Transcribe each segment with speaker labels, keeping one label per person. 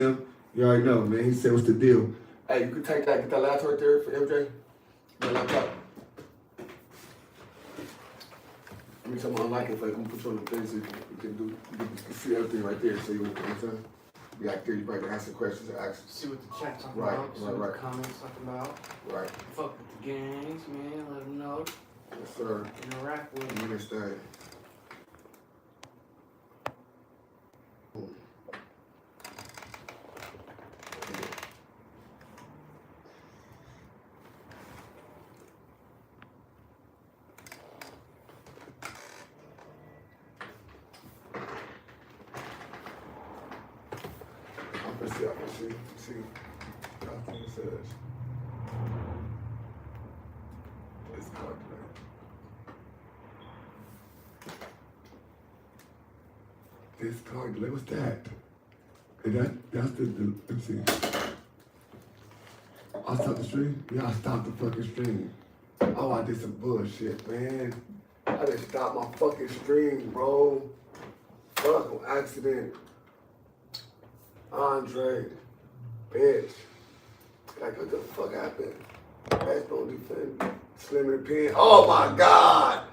Speaker 1: You already know, man. He said, what's the deal? Hey, you can take that, get that laptop right there for MJ. That laptop. Let me tell my unlike it, if I'm gonna put you on the thing so you can see everything right there. So you know what I'm saying? Be out there, you probably can answer questions and ask.
Speaker 2: See what the chat talking about, see what the comments talking about.
Speaker 1: Right.
Speaker 2: Fuck with the gangs, man, let them know.
Speaker 1: Yes, sir.
Speaker 2: Interact with them.
Speaker 1: You understand? See. Nothing says. It's calculated. This calculated. What's that? That's the let me see. I stopped the stream? Yeah, I stopped the fucking stream. Oh, I did some bullshit, man. I just stopped my fucking stream, bro. Fuck, on accident. Andre, bitch. Like, what the fuck happened? SBONE defend, Slim in the pen. Oh my God!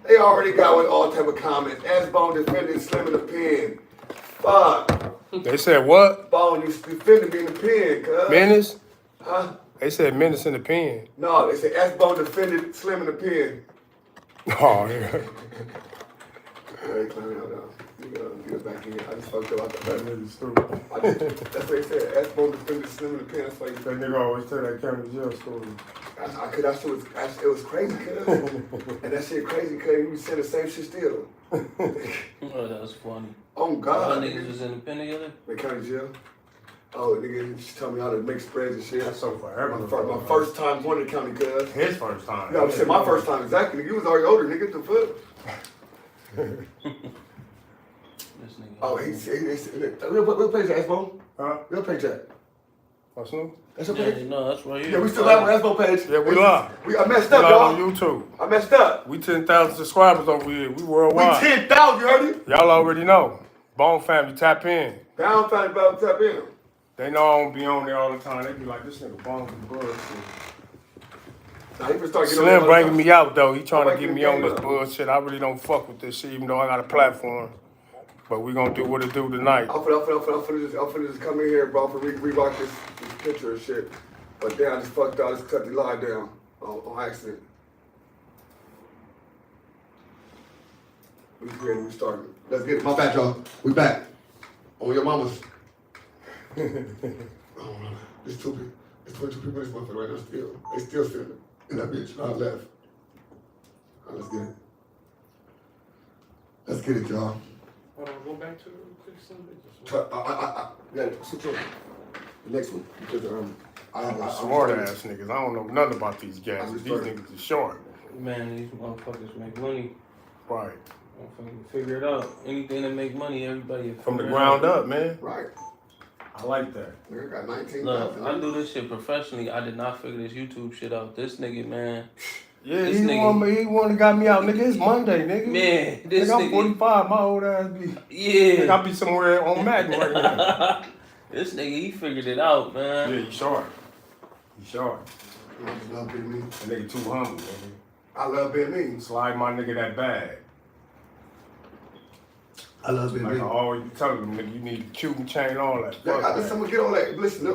Speaker 1: They already got with all type of comments. SBONE defended Slim in the pen. Fuck.
Speaker 3: They said what?
Speaker 1: SBONE, you defended me in the pen, cuz.
Speaker 3: Menace?
Speaker 1: Huh?
Speaker 3: They said Menace in the pen.
Speaker 1: No, they said SBONE defended Slim in the pen.
Speaker 3: Oh, yeah.
Speaker 1: They clean it out. Get it back in. I just fucked up.
Speaker 3: That nigga's stupid.
Speaker 1: That's what they said. SBONE defended Slim in the pen. That's why
Speaker 3: That nigga always tell that county jail story.
Speaker 1: It was crazy, cuz. And that shit crazy, cuz you be saying the same shit still.
Speaker 4: Oh, that was funny.
Speaker 1: Oh, God.
Speaker 4: All niggas was in the pen together?
Speaker 1: The county jail. Oh, nigga, just tell me how to make spreads and shit.
Speaker 3: That's so forever.
Speaker 1: My first time going to the county, cuz.
Speaker 3: His first time.
Speaker 1: Yeah, I'm saying my first time, exactly. You was already older, nigga. The fuck?
Speaker 4: This nigga.
Speaker 1: Oh, he said, what page that, SBONE?
Speaker 3: Huh?
Speaker 1: What page that?
Speaker 3: What's new?
Speaker 1: That's your
Speaker 4: Yeah,
Speaker 1: page?
Speaker 4: no, that's right here.
Speaker 1: Yeah, we still live on SBONE page.
Speaker 3: Yeah, we live.
Speaker 1: I messed
Speaker 3: We
Speaker 1: up,
Speaker 3: live on
Speaker 1: y'all.
Speaker 3: YouTube.
Speaker 1: I messed up.
Speaker 3: We 10,000 subscribers over here. We
Speaker 1: We
Speaker 3: worldwide.
Speaker 1: 10,000, you heard it?
Speaker 3: Y'all already know. Bone family, tap in.
Speaker 1: Down family about to tap in.
Speaker 3: They know I don't be on there all the time. They be like, this nigga Bone from bullshit.
Speaker 1: Nah, he start getting
Speaker 3: Slim
Speaker 1: on
Speaker 3: bringing me out though. He trying to
Speaker 1: Breaking
Speaker 3: get me
Speaker 1: the
Speaker 3: on
Speaker 1: game
Speaker 3: this
Speaker 1: up.
Speaker 3: bullshit. I really don't fuck with this shit, even though I got a platform. But we gonna do what it do tonight.
Speaker 1: I'm finna just come in here, bro. I'm finna re-rock this picture and shit. But then I just fucked out. I just cut the line down on accident. We ready, we starting. Let's get it. My bad, y'all. We back. On your mamas. Oh, man. There's 22 people in this motherfucker right now still. They still sitting in that bitch. I left. All right, let's get it. Let's get it, y'all.
Speaker 2: Hold on, go back to the quick Sunday.
Speaker 1: Yeah, switch over. The next one. Because I
Speaker 3: Smart ass niggas. I don't know nothing about these guys. These niggas are short.
Speaker 4: Man, these motherfuckers make money.
Speaker 3: Right.
Speaker 4: Motherfuckers figure it out. Anything that make money, everybody
Speaker 3: From the
Speaker 4: figure it
Speaker 3: ground
Speaker 4: out.
Speaker 3: up, man.
Speaker 1: Right.
Speaker 3: I like that.
Speaker 1: We got 19,000.
Speaker 4: Look, I do this shit professionally. I did not figure this YouTube shit out. This nigga, man.
Speaker 3: Yeah,
Speaker 4: This
Speaker 3: he
Speaker 4: nigga-
Speaker 3: one that got me out, nigga. It's Monday, nigga.
Speaker 4: Man, this
Speaker 3: nigga, I'm
Speaker 4: nigga.
Speaker 3: 45. My old ass be.
Speaker 4: Yeah.
Speaker 3: Nigga, I be somewhere on Madden right now.
Speaker 4: This nigga, he figured it out, man.
Speaker 3: Yeah, he short. He short.
Speaker 1: I just love being me.
Speaker 3: That nigga too humble, nigga.
Speaker 1: I love being me.
Speaker 3: Slide my nigga that bag.
Speaker 1: I love being
Speaker 3: Like
Speaker 1: me.
Speaker 3: I always be telling them, nigga, you need a Cuban chain, all that.
Speaker 1: Yeah,
Speaker 3: Fuck
Speaker 1: I just
Speaker 3: that.
Speaker 1: someone get all that. Listen, I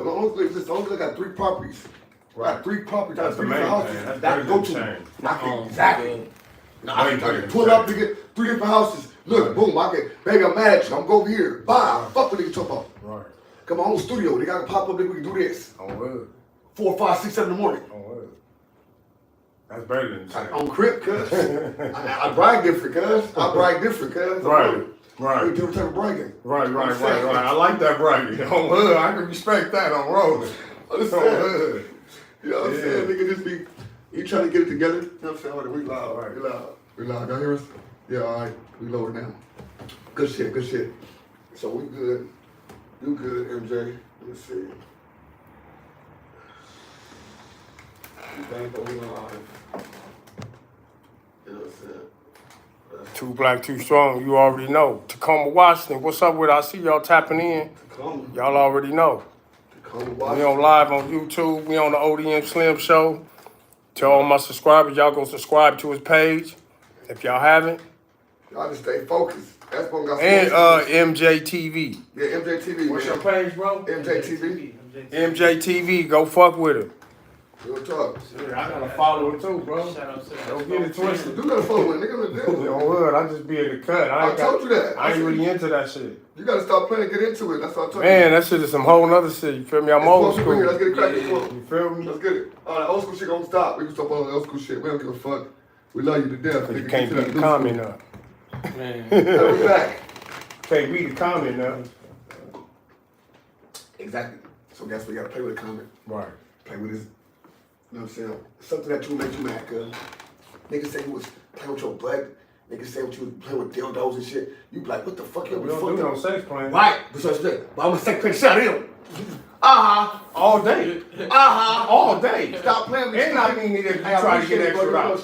Speaker 1: got 3 properties. I got 3 properties.
Speaker 3: That's
Speaker 1: I got 3
Speaker 3: the main
Speaker 1: different
Speaker 3: thing.
Speaker 1: houses.
Speaker 3: That's
Speaker 1: That
Speaker 3: better
Speaker 1: go
Speaker 3: than
Speaker 1: to.
Speaker 3: chain.
Speaker 1: I can,
Speaker 4: Oh,
Speaker 1: exactly.
Speaker 4: good.
Speaker 1: Now, I
Speaker 3: Way better
Speaker 1: can
Speaker 3: than
Speaker 1: pull
Speaker 3: chain.
Speaker 1: up to get 3 different houses. Look, boom, I can, baby, I'm mad at you. I'm go over here. Bye. Fuck what niggas talk about.
Speaker 3: Right.
Speaker 1: Come on, studio. They gotta pop up, we can do this.
Speaker 3: On wood.
Speaker 1: 4, 5, 6, 7 in the morning.
Speaker 3: On wood. That's better than chain.
Speaker 1: On crib, cuz. I brag different, cuz. I brag different, cuz.
Speaker 3: Right. Right.
Speaker 1: Different type of bragging.
Speaker 3: Right. I like that bragging. On hood, I can respect that on road. On
Speaker 1: Understand?
Speaker 3: hood.
Speaker 1: You know what I'm saying? Nigga just be, you trying to get it together. You know what I'm saying? Hold on, we loud.
Speaker 3: Right.
Speaker 1: We loud. We loud. Y'all hear us? Yeah, all right. We lower now. Good shit, good shit. So we good. You good, MJ. Let's see. We back on live. You know what I'm saying?
Speaker 3: Too Black, Too Strong, you already know. Tacoma, Washington, what's up with it? I see y'all tapping in.
Speaker 1: Tacoma.
Speaker 3: Y'all already know.
Speaker 1: Tacoma,
Speaker 3: We
Speaker 1: Washington.
Speaker 3: on live on YouTube. We on the ODM Slim Show. To all my subscribers, y'all go subscribe to his page if y'all haven't.
Speaker 1: Y'all just stay focused. That's what got
Speaker 3: And MJTV.
Speaker 1: Yeah, MJTV.
Speaker 3: What's
Speaker 1: man.
Speaker 3: your page, bro?
Speaker 1: MJTV.
Speaker 3: MJTV. Go fuck with him.
Speaker 1: Real talk.
Speaker 3: I gotta follow him too, bro.
Speaker 2: Shout out to that.
Speaker 3: Don't get it twisted.
Speaker 1: You gotta follow with nigga in the deal.
Speaker 3: Don't worry, I just be in the cut.
Speaker 1: I told you that.
Speaker 3: I ain't really into that shit.
Speaker 1: You gotta stop playing and get into it. That's what I told you.
Speaker 3: Man, that shit is some whole nother shit. You feel me? I'm old
Speaker 1: Let's
Speaker 3: school.
Speaker 1: get it cracking.
Speaker 2: Yeah.
Speaker 1: Come on.
Speaker 3: You feel me?
Speaker 1: Let's get it. All right, old school shit gonna stop. We can stop all the old school shit. We don't give a fuck. We love you to death.
Speaker 3: You
Speaker 1: Nigga,
Speaker 3: can't
Speaker 1: get to
Speaker 3: beat
Speaker 1: that
Speaker 3: the
Speaker 1: new
Speaker 3: comment
Speaker 1: school.
Speaker 3: up.
Speaker 4: Man.
Speaker 1: Hey, we back.
Speaker 3: Can't beat the comment up.
Speaker 1: Exactly. So guess we gotta play with the comment.
Speaker 3: Right.
Speaker 1: Play with this. You know what I'm saying? Something that you make you mad, cuz. Niggas say you was playing with your butt. Niggas say you was playing with dildos and shit. You be like, what the fuck? You
Speaker 3: We
Speaker 1: be
Speaker 3: don't do
Speaker 1: fucked
Speaker 3: no
Speaker 1: up.
Speaker 3: sex playing.
Speaker 1: Right. That's what I said. But I'm gonna say shit out of him.
Speaker 3: All day. All day.
Speaker 1: Stop playing with me.
Speaker 3: And I mean it if you try to get extra out.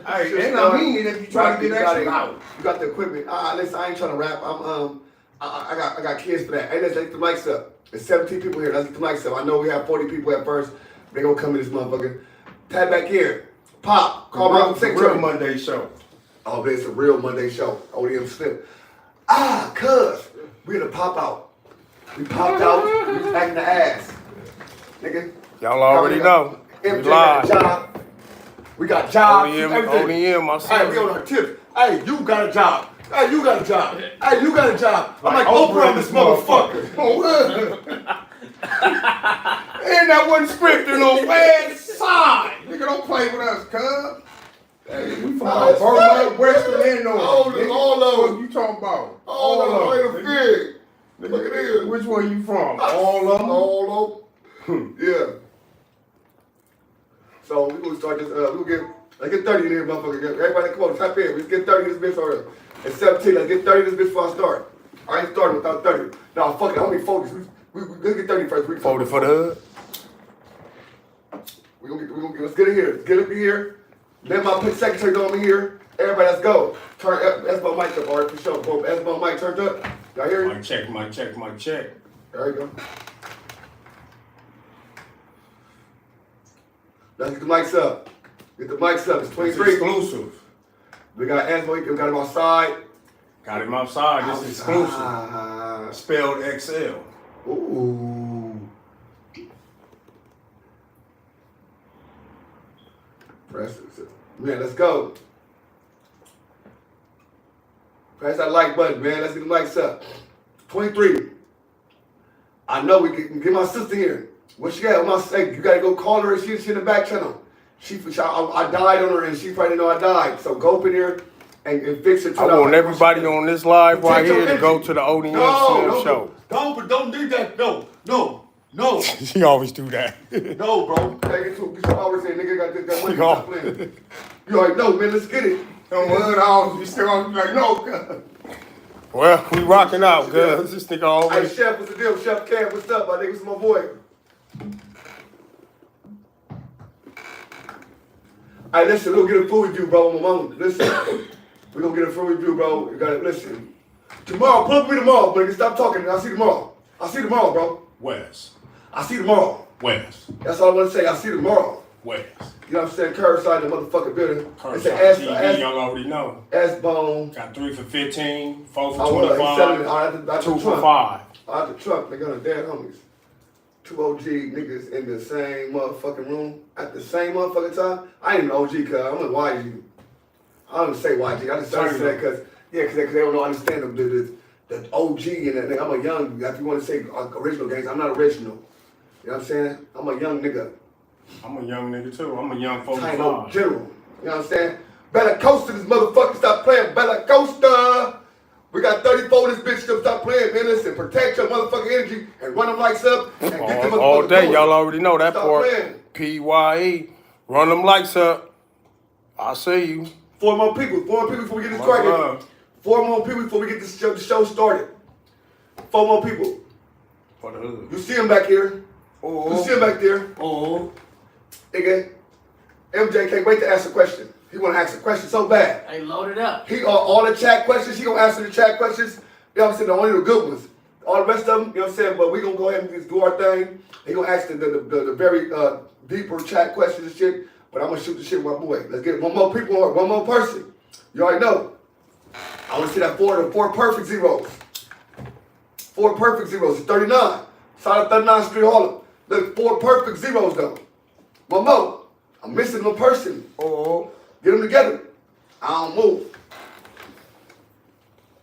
Speaker 3: Hey, and
Speaker 1: I
Speaker 3: I mean it if you try to get extra out.
Speaker 1: You got the equipment. Listen, I ain't trying to rap. I got kids for that. Hey, let's get the mics up. There's 17 people here. Let's get the mics up. I know we have 40 people at first. They gonna come in this motherfucker. Tap back here. Pop. Call my
Speaker 3: Real
Speaker 1: secretary.
Speaker 3: Monday show.
Speaker 1: Oh, but it's a real Monday show. ODM Slip. Cuz. We in a pop out. We popped out. We was acting the ass. Nigga.
Speaker 3: Y'all already know. We
Speaker 1: MJ got a
Speaker 3: live.
Speaker 1: job. We got jobs.
Speaker 3: ODM,
Speaker 1: everything.
Speaker 3: I
Speaker 1: Hey, we on
Speaker 3: see.
Speaker 1: our tips. Hey, you got a job. Hey, you got a job. Hey, you got a job. I'm like,
Speaker 3: Like
Speaker 1: Oprah
Speaker 3: Oprah
Speaker 1: on this motherfucker.
Speaker 3: And that wasn't scripted on bad side. Nigga, don't play with us, cuz. Hey, we from Burma, Western, and North.
Speaker 1: All of them.
Speaker 3: What you talking about?
Speaker 1: All of them.
Speaker 3: nigga.
Speaker 1: Look at this.
Speaker 3: Which one you from? All of them?
Speaker 1: All of them. Yeah. So we gonna start this. Let's get 30 in here, motherfucker. Everybody, come on, type in. Let's get 30 in this bitch already. It's 17. Let's get 30 in this bitch before I start. I ain't starting without 30. No, fuck it. I want me focused. Let's get 30 first. We can
Speaker 3: Folded for the hood.
Speaker 1: Let's get it here. Let's get it here. Let my secretary know I'm here. Everybody, let's go. Turn SBONE mic up, alright, for sure. Boom, SBONE mic turned up. Y'all hear me?
Speaker 3: Mic check, mic check, mic check.
Speaker 1: There you go. Let's get the mics up. Get the mics up. It's
Speaker 3: It's
Speaker 1: 23.
Speaker 3: exclusive.
Speaker 1: We got SBONE. We got him outside.
Speaker 3: Got him outside. This is exclusive.
Speaker 1: Outside.
Speaker 3: Spelled XL.
Speaker 1: Ooh. Press it. Man, let's go. Press that like button, man. Let's get the mics up. 23. I know we can get my sister here. What she got? You gotta go call her and she in the back channel. I died on her and she probably know I died. So go up in here and fix it.
Speaker 3: I want everybody on this live right here to go to the ODM Slim Show.
Speaker 1: Don't do that. No.
Speaker 3: She always do that.
Speaker 1: No, bro. Take it to some hours in. Nigga got that money. Stop playing. You already know, man. Let's get it.
Speaker 3: Don't worry, hours. We still gonna be like, no, cuz. Well, we rocking out, cuz. This nigga
Speaker 1: Hey,
Speaker 3: always.
Speaker 1: Chef, what's the deal? Chef Cam, what's up? My niggas, my boy. Hey, listen, we're gonna get a food review, bro. My mama, listen. We're gonna get a food review, bro. You gotta listen. Tomorrow, pull up with me tomorrow, nigga. Stop talking. I'll see you tomorrow. I'll see you tomorrow, bro.
Speaker 3: West.
Speaker 1: I'll see you tomorrow.
Speaker 3: West.
Speaker 1: That's all I want to say. I'll see you tomorrow.
Speaker 3: West.
Speaker 1: You know what I'm saying? Curbside the motherfucking building. It's an
Speaker 3: TV, y'all already know.
Speaker 1: SBONE.
Speaker 3: Got 3 for 15, 4 for
Speaker 1: I want to selling it.
Speaker 3: 25, 2 for
Speaker 1: Trump.
Speaker 3: 5.
Speaker 1: Out the truck, they got a dead homies. 2 OG niggas in the same motherfucking room at the same motherfucking time. I ain't an OG, cuz I'm an YG. I don't even say YG. I just say that because they don't understand the OG and that nigga. I'm a young. If you want to say original gangs, I'm not original. You know what I'm saying? I'm a young nigga.
Speaker 3: I'm a young nigga too. I'm a young
Speaker 1: Tiny old
Speaker 3: 45.
Speaker 1: general. You know what I'm saying? Bella Costa, this motherfucker, stop playing. Bella Costa. We got 34 this bitch, stop playing, man. Listen, protect your motherfucking energy and run them lights up and get them
Speaker 3: All day,
Speaker 1: going.
Speaker 3: y'all already know that
Speaker 1: Stop
Speaker 3: part.
Speaker 1: playing.
Speaker 3: PYE. Run them lights up. I see you.
Speaker 1: 4 more people before we get this
Speaker 3: My
Speaker 1: cracking.
Speaker 3: love.
Speaker 1: 4 more people before we get this the show started. 4 more people.
Speaker 3: For the hood.
Speaker 1: You see him back here.
Speaker 3: Oh.
Speaker 1: You see him back there.
Speaker 3: Oh.
Speaker 1: Nigga. MJ can't wait to ask a question. He want to ask a question so bad.
Speaker 2: Hey, load it up.
Speaker 1: He all the chat questions. He gonna answer the chat questions. You know what I'm saying? The only the good ones. All the rest of them, you know what I'm saying? But we gonna go ahead and just do our thing. He gonna ask the very deeper chat questions and shit. But I'm gonna shoot the shit with my boy. Let's get one more people, one more person. You already know. I want to see that four perfect zeros. 4 perfect zeros. It's 39. Solid 39 Street Harlem. Look, 4 perfect zeros though. One more. I'm missing one person.
Speaker 3: Oh,
Speaker 1: Get them together. I don't move.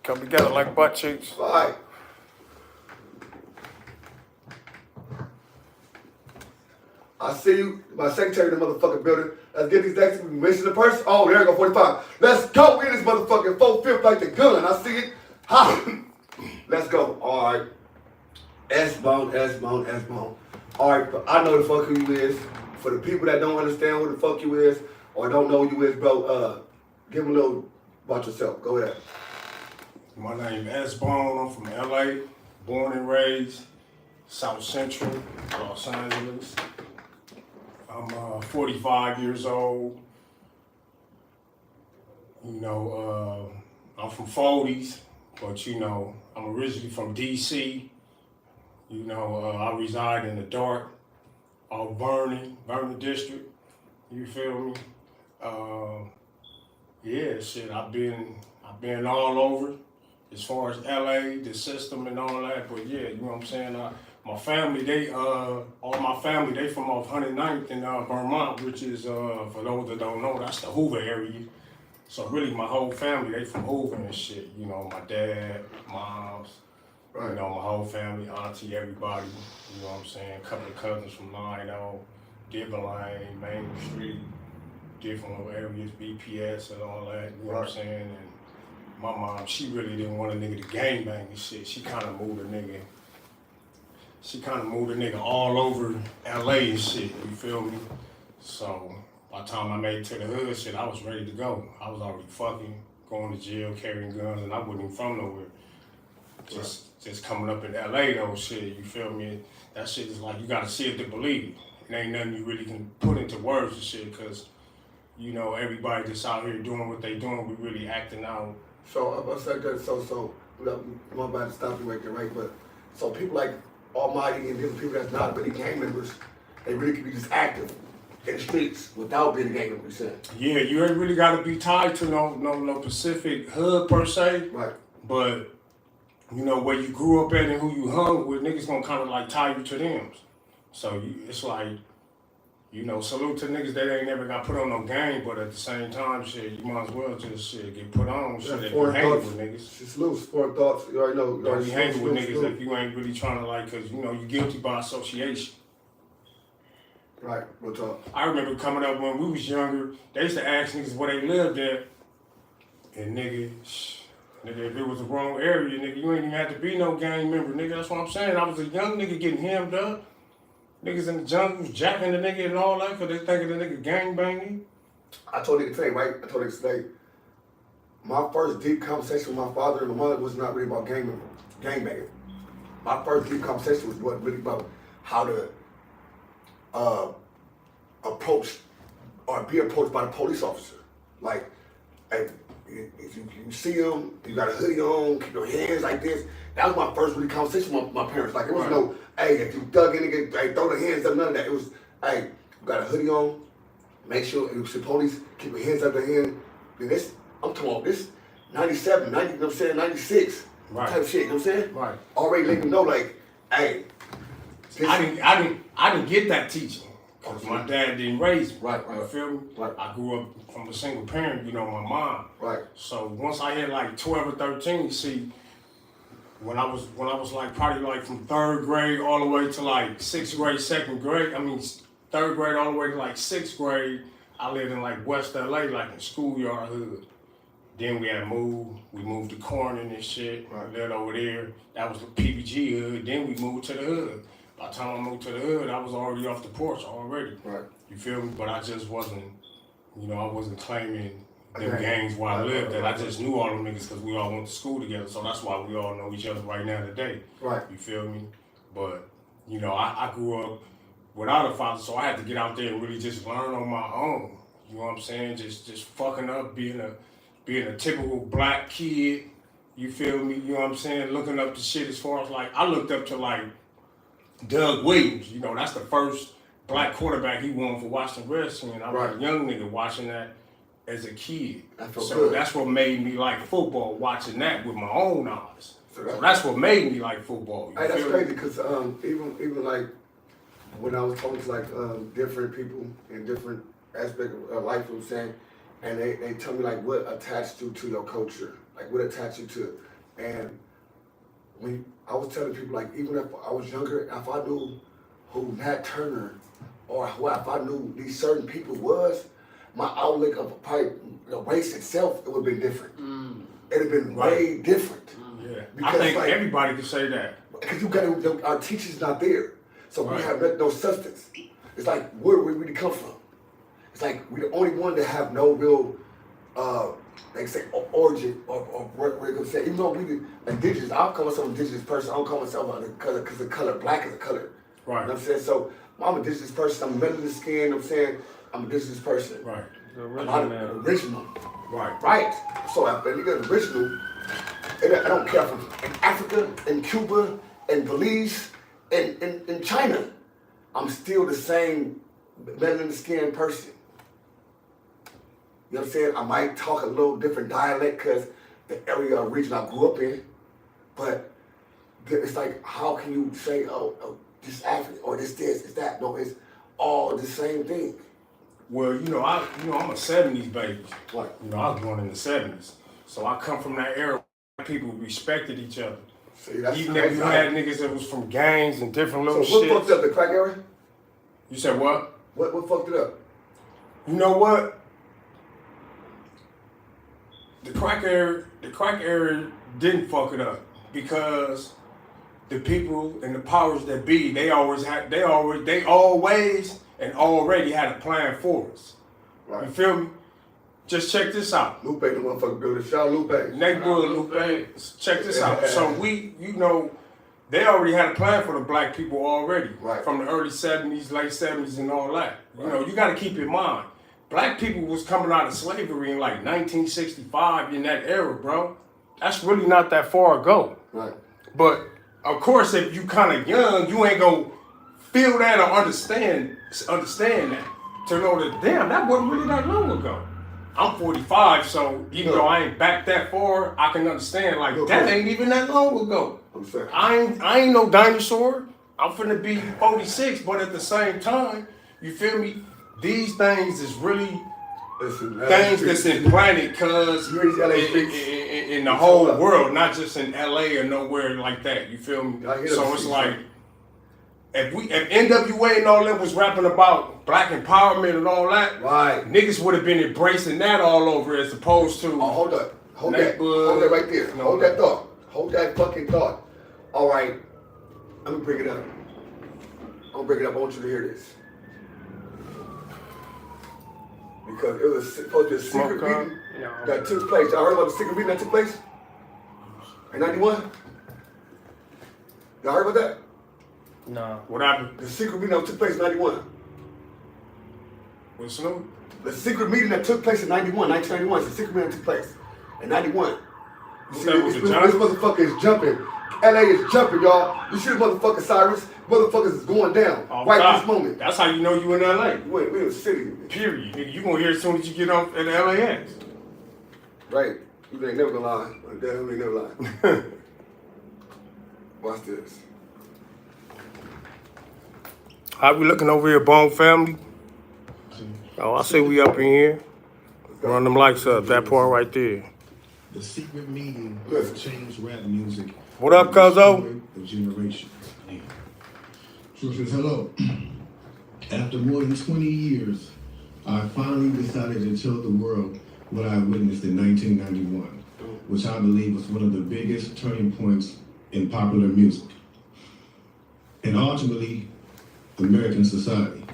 Speaker 3: come together like butt cheeks.
Speaker 1: All right. I see you, my secretary in the motherfucking building. Let's get these next. We missing the person. Oh, there you go, 45. Let's go. We in this motherfucking 4/5 like the gun. I see it. Ha. Let's go. All right. SBONE, SBONE, SBONE. All right, but I know the fuck who you is. For the people that don't understand who the fuck you is or don't know who you is, bro, give them a little about yourself. Go ahead.
Speaker 3: My name is SBONE. I'm from LA, born and raised, South Central, Los Angeles. I'm 45 years old. You know, I'm from Foldies, but you know, I'm originally from DC. You know, I reside in the dark, Vernon district. You feel me? Yeah, shit. I've been all over as far as LA, the system and all that. But yeah, you know what I'm saying. My family, all my family, they from off 109th in Vermont, which is for those that don't know, that's the Hoover area. So really, my whole family, they from Hoover and shit. You know, my dad, moms.
Speaker 1: Right.
Speaker 3: You know, my whole family, auntie, everybody, you know what I'm saying? A couple of cousins from Lino, Dibber Lane, Main Street, different little areas, BPS and all that, you know what I'm saying? And my mom, she really didn't want a nigga to gangbang and shit. She kind of moved a nigga all over LA and shit, you feel me? So by the time I made it to the hood, shit, I was ready to go. I was already fucking, going to jail, carrying guns, and I wasn't even from nowhere. Just coming up in LA though, shit, you feel me? That shit is like, you gotta see it to believe it. It ain't nothing you really can put into words and shit, cause, you know, everybody that's out here doing what they doing, we really acting out.
Speaker 1: So, I'm gonna say that, so, I'm about to stop you right there, right? But, so people like Almighty and different people that's not really gang members, they really can be just active in the streets without being a gang member, you said.
Speaker 3: Yeah, you ain't really gotta be tied to no specific hood per se.
Speaker 1: Right.
Speaker 3: But, you know, where you grew up at and who you hung with, niggas gonna kind of like tie you to them. So it's like, you know, salute to niggas that ain't never got put on no game, but at the same time, shit, you might as well just shit get put on. Shit, if you hanging with niggas.
Speaker 1: It's loose, foreign thoughts. You already know.
Speaker 3: You already hanging with niggas if you ain't really trying to like, cause you know you guilty by association.
Speaker 1: Right, real talk.
Speaker 3: I remember coming up when we was younger, they used to ask niggas where they lived at, and nigga, if it was the wrong area, nigga, you ain't even have to be no gang member, nigga. That's what I'm saying. I was a young nigga getting hemmed up. Niggas in the jungle jacking the nigga and all that, cause they thinking the nigga gang banging.
Speaker 1: I told nigga today, right? I told nigga today, my first deep conversation with my father and my mother was not really about gang banging. My first deep conversation was really about how to approach or be approached by the police officer. Like, hey, if you see him, you got a hoodie on, keep your hands like this. That was my first really conversation with my parents. Like, it was no, hey, if you thug in, nigga, hey, throw the hands up, none of that. It was, hey, you got a hoodie on, make sure, if the police, keep your hands up the hand. And this, I'm talking about this, 97, 90, you know what I'm saying, 96 type shit, you know what I'm saying?
Speaker 3: Right.
Speaker 1: Already letting them know, like, hey.
Speaker 3: I didn't get that teaching. Cause my dad didn't raise me.
Speaker 1: Right.
Speaker 3: You feel me?
Speaker 1: Right.
Speaker 3: I grew up from a single parent, you know, my mom.
Speaker 1: Right.
Speaker 3: So once I hit like 12 or 13, see, when I was like probably like from 3rd grade all the way to like 6th grade, 2nd grade, 3rd grade all the way to like 6th grade, I lived in like West LA, like in schoolyard hood. Then we moved to Corning and shit, lived over there. That was the PBG hood. Then we moved to the hood. By the time I moved to the hood, I was already off the porch already. Right. You feel me? But I just wasn't, you know, I wasn't claiming them gangs where I lived. That I just knew all them niggas because we all went to school together. So that's why we all know each other right now today. Right. You feel me? But, you know, I grew up without a father, so I had to get out there and really just learn on my own. You know what I'm saying? Just fucking up, being a typical black kid. You feel me? You know what I'm saying? Looking up to shit as far as like, I looked up to like Doug Williams. You know, that's the first black quarterback he won for Washington Redskins. I was a young nigga watching that as a kid. So that's what made me like football, watching that with my own eyes. So that's what made me like football.
Speaker 1: Hey, that's crazy because even like when I was talking to like different people in different aspects of life, you know what I'm saying, and they tell me like what attached you to your culture, like what attached you to it. And when I was telling people like even if I was younger, if I knew who Nat Turner or if I knew these certain people was, my outlook of probably the race itself, it would have been different. It'd have been way different.
Speaker 3: Yeah,
Speaker 1: because
Speaker 3: I think
Speaker 1: like,
Speaker 3: everybody can say that.
Speaker 1: Because you got our teachers not there, so we have no substance. It's like where we really come from. It's like we're the only one that have no real, like say origin or where you gonna say. Even though we indigenous, I'll call myself an indigenous person. I don't call myself because the color black is a color.
Speaker 3: Right.
Speaker 1: You know what I'm saying? So I'm an indigenous person. I'm melanin skin. You know what I'm saying? I'm an indigenous person.
Speaker 3: Right.
Speaker 1: Original.
Speaker 3: Right.
Speaker 1: Right. So if you get original, I don't care if I'm in Africa, in Cuba, in Belize, in China, I'm still the same melanin skin person. You know what I'm saying? I might talk a little different dialect because the area or region I grew up in, but it's like, how can you say, oh this African or this, it's that? No, it's all the same thing.
Speaker 3: Well, I'm a 70s baby.
Speaker 1: Right.
Speaker 3: You know, I was born in the 70s. So I come from that era where people respected each other.
Speaker 1: See, that's
Speaker 3: even if you had niggas that was from gangs and different little
Speaker 1: shit. So what
Speaker 3: shits.
Speaker 1: fucked up the crack era?
Speaker 3: You said what?
Speaker 1: What fucked it up?
Speaker 3: You know what? The crack era didn't fuck it up because the people and the powers that be, they always and already had a plan for us. Right. You feel me? Just check this out.
Speaker 1: Lupe, the motherfucker built it. Shout out Lupe.
Speaker 3: Neighborhood Lupe. Check this out. So they already had a plan for the black people already.
Speaker 1: Right. From
Speaker 3: the early 70s, late 70s and all that. Right. You gotta keep in mind, black people was coming out of slavery in like 1965 in that era, bro. That's really not that far ago.
Speaker 1: Right.
Speaker 3: But of course, if you kind of young, you ain't gonna feel that or understand that to know that, damn, that wasn't really that long ago. I'm 45, so even though I ain't back that far, I can understand like that ain't even that long ago. I ain't no dinosaur. I'm finna be 46, but at the same time, you feel me? These things is really things that's implanted because in the whole world, not just in LA or nowhere like that. You feel me? So it's like if NWA and all that was rapping about black empowerment and all that,
Speaker 1: right?
Speaker 3: Niggas would have been embracing that all over as opposed to.
Speaker 1: Oh, hold that right there. Hold that thought. Hold that fucking thought. All right, I'm gonna bring it up. I want you to hear this. Because it was supposed to be a secret meeting that took place. Y'all heard about the secret meeting that took place? In 91? Y'all heard about that?
Speaker 4: No.
Speaker 3: What happened?
Speaker 1: The secret meeting that took place in 91.
Speaker 3: With Snoop?
Speaker 1: The secret meeting that took place in 1991. It's the secret meeting that took place in 91. You see, this motherfucker is jumping. LA is jumping, y'all. You see the motherfucker Cyrus? Motherfuckers is going down this moment.
Speaker 3: That's how you know you in LA.
Speaker 1: We in the city.
Speaker 3: Period. Nigga, you gonna hear as soon as you get off at LAX.
Speaker 1: Right. You ain't never gonna lie. You ain't never lie. Watch this.
Speaker 3: How we looking over here, Bone family? Oh, I say we up in here. Run them lights up. That part right there.
Speaker 5: The secret meeting that changed rap music.
Speaker 3: What up, Cuzzo?
Speaker 5: The generation. So says hello. After more than 20 years, I finally decided to tell the world what I witnessed in 1991, which I believe was one of the biggest turning points in popular music, and ultimately, American society.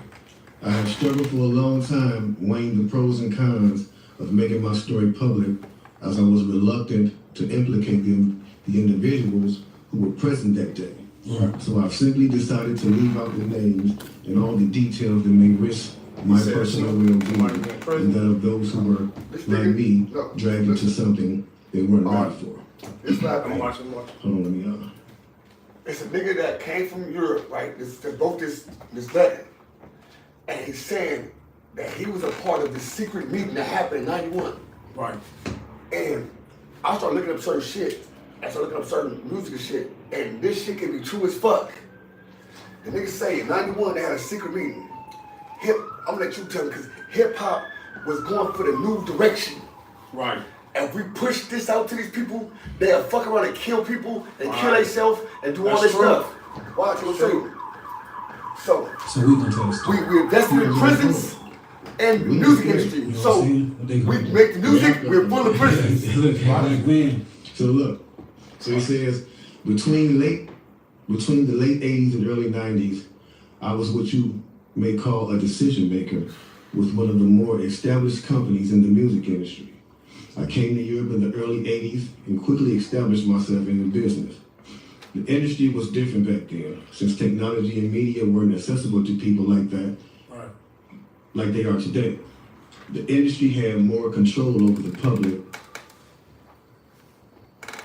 Speaker 5: I have struggled for a long time weighing the pros and cons of making my story public, as I was reluctant to implicate the individuals who were present that day. Right. So I've simply decided to leave out the names and all the details that may risk my
Speaker 3: said
Speaker 5: personal
Speaker 3: somebody
Speaker 5: well-being,
Speaker 3: in
Speaker 5: and
Speaker 3: prison.
Speaker 5: that of those who were,
Speaker 1: This
Speaker 5: like
Speaker 1: nigga-
Speaker 5: me,
Speaker 1: no,
Speaker 5: dragged into something they weren't ready for.
Speaker 1: This what
Speaker 3: I'm
Speaker 1: happened.
Speaker 3: watching.
Speaker 5: Hold on, let me
Speaker 1: It's a nigga that came from Europe, right? That wrote this letter. And he's saying that he was a part of this secret meeting that happened in 91.
Speaker 3: Right.
Speaker 1: And I started looking up certain shit. I started looking up certain music and shit. And this shit can be true as fuck. The niggas say in 91 they had a secret meeting. I'm gonna let you tell me, because hip hop was going for the new direction.
Speaker 3: Right.
Speaker 1: And if we push this out to these people, they'll fuck around and kill people and kill
Speaker 3: Right.
Speaker 1: themselves and do all
Speaker 3: That's
Speaker 1: this
Speaker 3: true.
Speaker 1: stuff. Watch what I'm saying. So
Speaker 5: So we gonna tell the story.
Speaker 1: we invested in prisons and the music industry. So we make the music, we're full of prisons.
Speaker 5: So look, so he says, between the late 80s and early 90s, I was what you may call a decision maker with one of the more established companies in the music industry. I came to Europe in the early 80s and quickly established myself in the business. The industry was different back then, since technology and media weren't accessible to people like that,
Speaker 3: Right.
Speaker 5: like they are today. The industry had more control over the public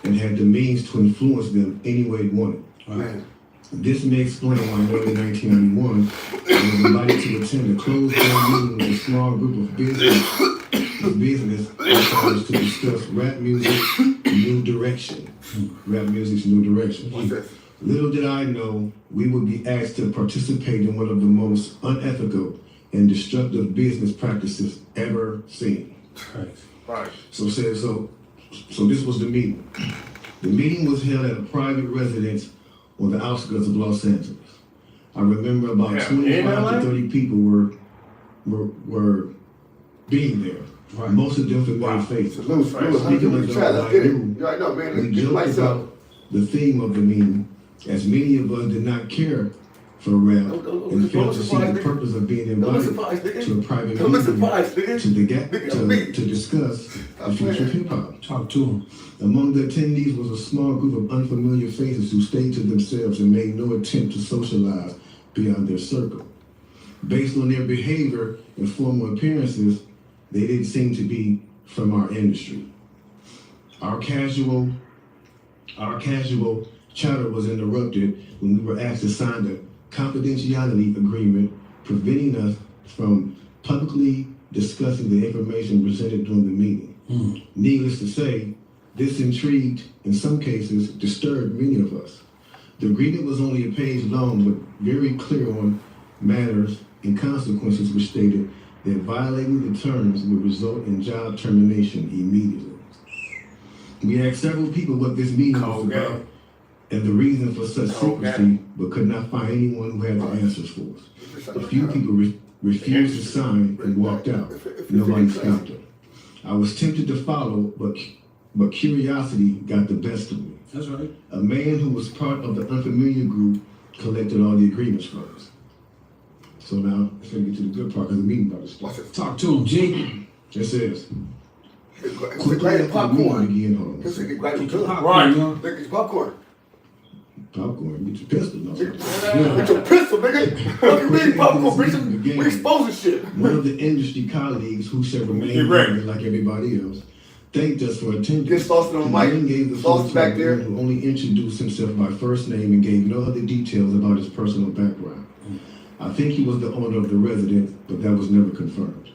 Speaker 5: and had the means to influence them any way it wanted.
Speaker 1: Man,
Speaker 5: This may explain why in early 1991, I was invited to attend a closed-door meeting with a small group of business operators to discuss rap music's new direction. Rap music's new direction.
Speaker 1: what's this?
Speaker 5: Little did I know we would be asked to participate in one of the most unethical and destructive business practices ever seen.
Speaker 3: Right.
Speaker 5: So this was the meeting. The meeting was held at a private residence on the outskirts of Los Angeles. I remember about
Speaker 3: Yeah,
Speaker 5: 25
Speaker 3: LA?
Speaker 5: to 30 people were being there.
Speaker 3: Right.
Speaker 5: Most of them familiar
Speaker 3: Wow.
Speaker 5: faces.
Speaker 1: So Lewis,
Speaker 5: Speaking
Speaker 1: let's get
Speaker 5: of
Speaker 1: it.
Speaker 5: those
Speaker 1: Let's
Speaker 5: I
Speaker 1: get it.
Speaker 5: knew,
Speaker 1: You already know, man.
Speaker 5: we
Speaker 1: Let's get
Speaker 5: joked
Speaker 1: lights up.
Speaker 5: about the theme of the meeting, as many of us did not care for rap
Speaker 1: Don't
Speaker 5: and failed to see
Speaker 1: surprise,
Speaker 5: the
Speaker 1: nigga.
Speaker 5: purpose of being
Speaker 1: Don't
Speaker 5: invited
Speaker 1: surprise, nigga.
Speaker 5: to a private
Speaker 1: Don't be
Speaker 5: meeting
Speaker 1: surprised, nigga.
Speaker 5: to discuss the future of hip hop.
Speaker 3: Talk to him.
Speaker 5: Among the attendees was a small group of unfamiliar faces who stayed to themselves and made no attempt to socialize beyond their circle. Based on their behavior and formal appearances, they didn't seem to be from our industry. Our casual chatter was interrupted when we were asked to sign a confidentiality agreement preventing us from publicly discussing the information presented during the meeting. Needless to say, this intrigued, in some cases, disturbed many of us. The agreement was only a page long, but very clear on matters and consequences, which stated that violating the terms would result in job termination immediately. We asked several people what this meeting was
Speaker 3: Okay.
Speaker 5: about and the reason for such secrecy, but could not find anyone who had the answers for us. A few people refused to sign and walked out. Nobody stopped them. I was tempted to follow, but curiosity got the best of me.
Speaker 3: That's right.
Speaker 5: A man who was part of the unfamiliar group collected all the agreements from us. So now, let's get to the good part of the meeting about to start.
Speaker 3: Talk to him, G.
Speaker 5: It says,
Speaker 1: It's
Speaker 5: quickly
Speaker 1: grab
Speaker 5: after the
Speaker 1: popcorn.
Speaker 5: meeting began, hold on.
Speaker 1: This nigga grab your gun.
Speaker 3: Right.
Speaker 1: Look, it's popcorn.
Speaker 5: Popcorn, get your pistol. No.
Speaker 1: Get your pistol, nigga. What you mean popcorn, bitch? We exposing shit.
Speaker 5: One of the industry colleagues who shall remain
Speaker 3: Get ready.
Speaker 5: anonymous like everybody else thanked us for attending.
Speaker 1: Get Saucy on the mic.
Speaker 5: man gave the floor
Speaker 1: Saucy
Speaker 5: to
Speaker 1: back
Speaker 5: a
Speaker 1: there.
Speaker 5: man who only introduced himself by first name and gave no other details about his personal background. I think he was the owner of the residence, but that was never confirmed.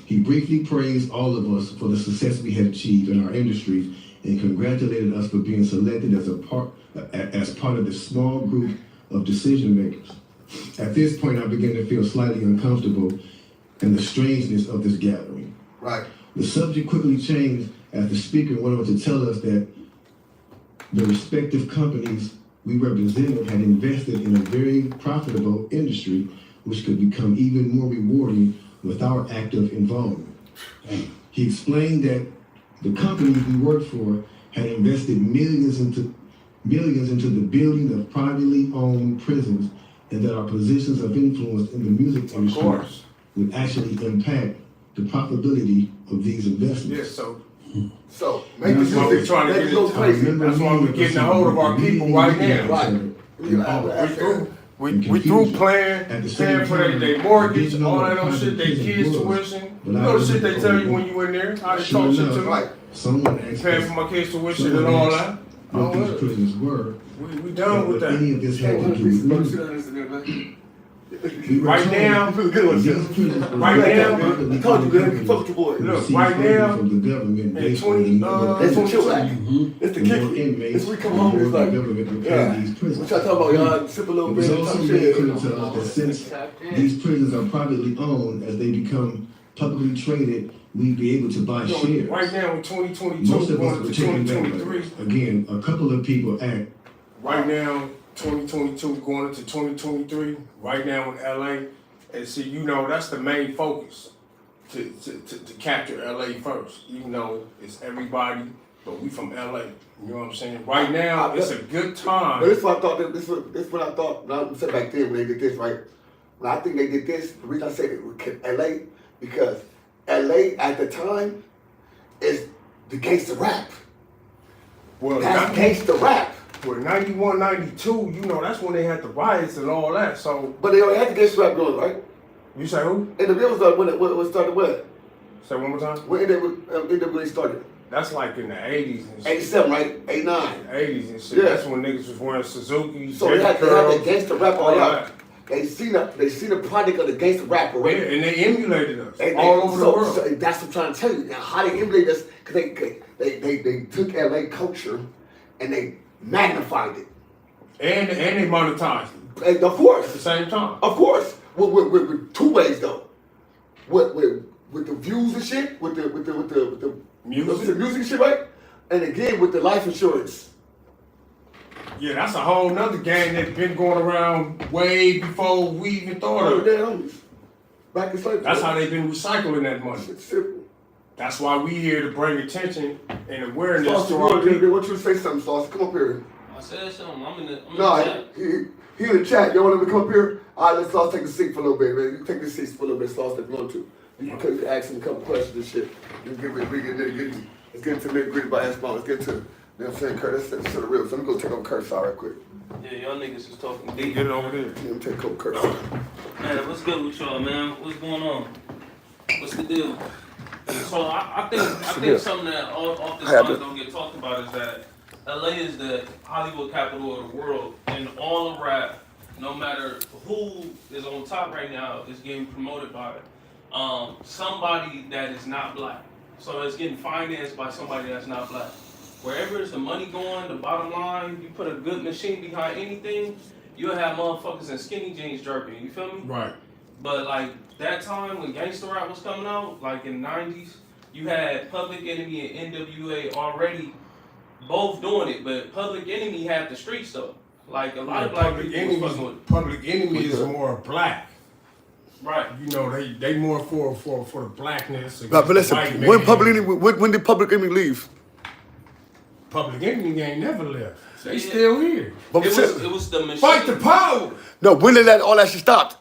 Speaker 5: He briefly praised all of us for the success we had achieved in our industries and congratulated us for being selected as part of the small group of decision makers. At this point, I began to feel slightly uncomfortable in the strangeness of this gathering.
Speaker 1: Right.
Speaker 5: The subject quickly changed as the speaker went on to tell us that the respective companies we represented had invested in a very profitable industry, which could become even more rewarding with our active involvement. He explained that the companies we worked for had invested millions into the building of privately owned prisons, and that our positions of influence in the music
Speaker 3: Of
Speaker 5: industry
Speaker 3: course.
Speaker 5: would actually impact the profitability of these investments.
Speaker 3: Yeah,
Speaker 1: So, make the
Speaker 3: That's why we're
Speaker 1: music.
Speaker 3: trying to
Speaker 1: Make
Speaker 3: get
Speaker 1: it go
Speaker 3: it-
Speaker 1: crazy.
Speaker 3: That's why we're getting a hold of our people right now.
Speaker 1: Right.
Speaker 3: We through. We
Speaker 5: and
Speaker 3: through
Speaker 5: confusion.
Speaker 3: playing,
Speaker 5: At the same
Speaker 3: paying for
Speaker 5: time,
Speaker 3: their mortgage,
Speaker 5: didn't know
Speaker 3: all
Speaker 5: what
Speaker 3: that other shit, their
Speaker 5: prison
Speaker 3: kids'
Speaker 5: was,
Speaker 3: tuition.
Speaker 5: but
Speaker 3: You
Speaker 5: I
Speaker 3: know the
Speaker 5: was
Speaker 3: shit they
Speaker 5: an
Speaker 3: tell you
Speaker 5: ODM.
Speaker 3: when you in there, how they
Speaker 5: Sure
Speaker 3: talk shit
Speaker 5: enough,
Speaker 3: to me.
Speaker 1: Right.
Speaker 5: Someone asked
Speaker 3: Paying
Speaker 5: us,
Speaker 3: for my kids' tuition
Speaker 5: someone
Speaker 3: and all
Speaker 5: asked
Speaker 3: that.
Speaker 5: what
Speaker 3: Oh,
Speaker 5: these
Speaker 3: well.
Speaker 5: prisons were,
Speaker 3: We done with
Speaker 5: what any
Speaker 3: that.
Speaker 5: of this
Speaker 1: Hey,
Speaker 5: had to
Speaker 1: one
Speaker 5: do
Speaker 1: piece,
Speaker 5: with
Speaker 1: bro.
Speaker 5: me.
Speaker 1: Sit down and sit there, man.
Speaker 5: We were
Speaker 3: Right
Speaker 5: told
Speaker 3: now,
Speaker 1: You feel good on
Speaker 5: these
Speaker 1: yourself.
Speaker 5: prisons were
Speaker 3: Right now,
Speaker 5: privately
Speaker 1: I told you,
Speaker 5: owned
Speaker 1: man.
Speaker 5: companies
Speaker 1: Fuck your boy.
Speaker 5: who
Speaker 3: Look,
Speaker 5: received
Speaker 3: right
Speaker 5: funding
Speaker 3: now,
Speaker 5: from the government
Speaker 3: in
Speaker 5: based
Speaker 3: 20,
Speaker 5: on the number of
Speaker 1: That's what
Speaker 5: prisons.
Speaker 1: you like. It's the
Speaker 5: The more
Speaker 1: kicker.
Speaker 5: inmates,
Speaker 1: It's we come
Speaker 5: the
Speaker 1: home,
Speaker 5: more
Speaker 1: it's
Speaker 5: the
Speaker 1: like,
Speaker 5: government would pay
Speaker 1: yeah.
Speaker 5: these prisons.
Speaker 1: What y'all talking about? Y'all sip a little
Speaker 5: It
Speaker 1: bit
Speaker 5: was
Speaker 1: and
Speaker 5: also
Speaker 1: talk
Speaker 5: made
Speaker 1: shit.
Speaker 5: clear to us that since these prisons are privately owned, as they become publicly traded, we'd be able to buy
Speaker 3: you know,
Speaker 5: shares.
Speaker 3: right now in 2022,
Speaker 5: Most of us
Speaker 3: going
Speaker 5: were
Speaker 3: into
Speaker 5: taken back.
Speaker 3: 2023.
Speaker 5: Again, a couple of people act.
Speaker 3: Right now, 2022 going into 2023. Right now in LA, and see, you know, that's the main focus to capture LA first. Even though it's everybody, but we from LA. You know what I'm saying? Right now, it's a good time.
Speaker 1: But this is what I thought. This is what I thought. Now, I said back then when they did this, right? When I think they did this, the reason I said it was LA, because LA at the time is the gangster rap.
Speaker 3: Well,
Speaker 1: That's gangster rap.
Speaker 3: Well, 91, 92, you know, that's when they had the riots and all that. So,
Speaker 1: But they already had the gangster rap going, right?
Speaker 3: you say who?
Speaker 1: And the real was when it started when?
Speaker 3: Say one more time.
Speaker 1: When it started?
Speaker 3: That's like in the 80s and shit.
Speaker 1: 87, right? 89.
Speaker 3: 80s and shit.
Speaker 1: Yeah.
Speaker 3: That's when niggas was wearing Suzuki.
Speaker 1: So they had the gangster rap all out. They seen the product of the gangster rap
Speaker 3: Yeah,
Speaker 1: already.
Speaker 3: and they emulated us
Speaker 1: And
Speaker 3: all over the world.
Speaker 1: So that's what I'm trying to tell you. Now, how they emulated us, because they took LA culture and they magnified it.
Speaker 3: And they monetized it
Speaker 1: And of
Speaker 3: at the
Speaker 1: course,
Speaker 3: same time.
Speaker 1: with two ways though. With the views and shit, with the music shit, right? And again with the life insurance.
Speaker 3: Yeah, that's a whole nother gang that's been going around way before we even thought of it.
Speaker 1: Back in slavery.
Speaker 3: That's how they've been recycling that money.
Speaker 1: It's simple.
Speaker 3: That's why we here to bring attention and awareness
Speaker 1: Sauce,
Speaker 3: to
Speaker 1: you
Speaker 3: our
Speaker 1: want
Speaker 3: people.
Speaker 1: you to say something, Sauce? Come up here.
Speaker 4: I said something. I'm in the
Speaker 1: No,
Speaker 4: chat.
Speaker 1: he in the chat. You want him to come up here? All right, let's Sauce take a seat for a little bit, man. You take the seats for a little bit, Sauce, if you want to. You can ask him a couple questions and shit. Let's get into nitty gritty about SBONE. Let's get to, you know what I'm saying, Kurt? Let's to the real. So let me go take over Kurt's side right quick.
Speaker 4: Yeah, y'all niggas is talking deep.
Speaker 3: Get it over there.
Speaker 1: Let me take over Kurt's side.
Speaker 4: Man, what's good with y'all, man? What's going on? What's the deal? So I think something that oftentimes don't get talked about is that LA is the Hollywood capital of the world, and all of rap, no matter who is on top right now, is getting promoted by somebody that is not black. So it's getting financed by somebody that's not black. Wherever is the money going, the bottom line, you put a good machine behind anything, you'll have motherfuckers in skinny jeans jerking. You feel me?
Speaker 3: Right.
Speaker 4: But like that time when gangster rap was coming out, like in the 90s, you had Public Enemy and NWA already both doing it, but Public Enemy had the streets though. Like a lot of black people was fucking with it.
Speaker 3: Public Enemy is more black.
Speaker 4: Right.
Speaker 3: You know, they more for the blackness.
Speaker 1: But listen,
Speaker 3: against the
Speaker 1: when
Speaker 3: white man.
Speaker 1: did Public Enemy leave?
Speaker 3: Public Enemy ain't never left. They
Speaker 4: Yeah.
Speaker 3: still here.
Speaker 1: But
Speaker 4: It was the machine.
Speaker 3: Fight the power.
Speaker 1: No, when did all that shit stopped?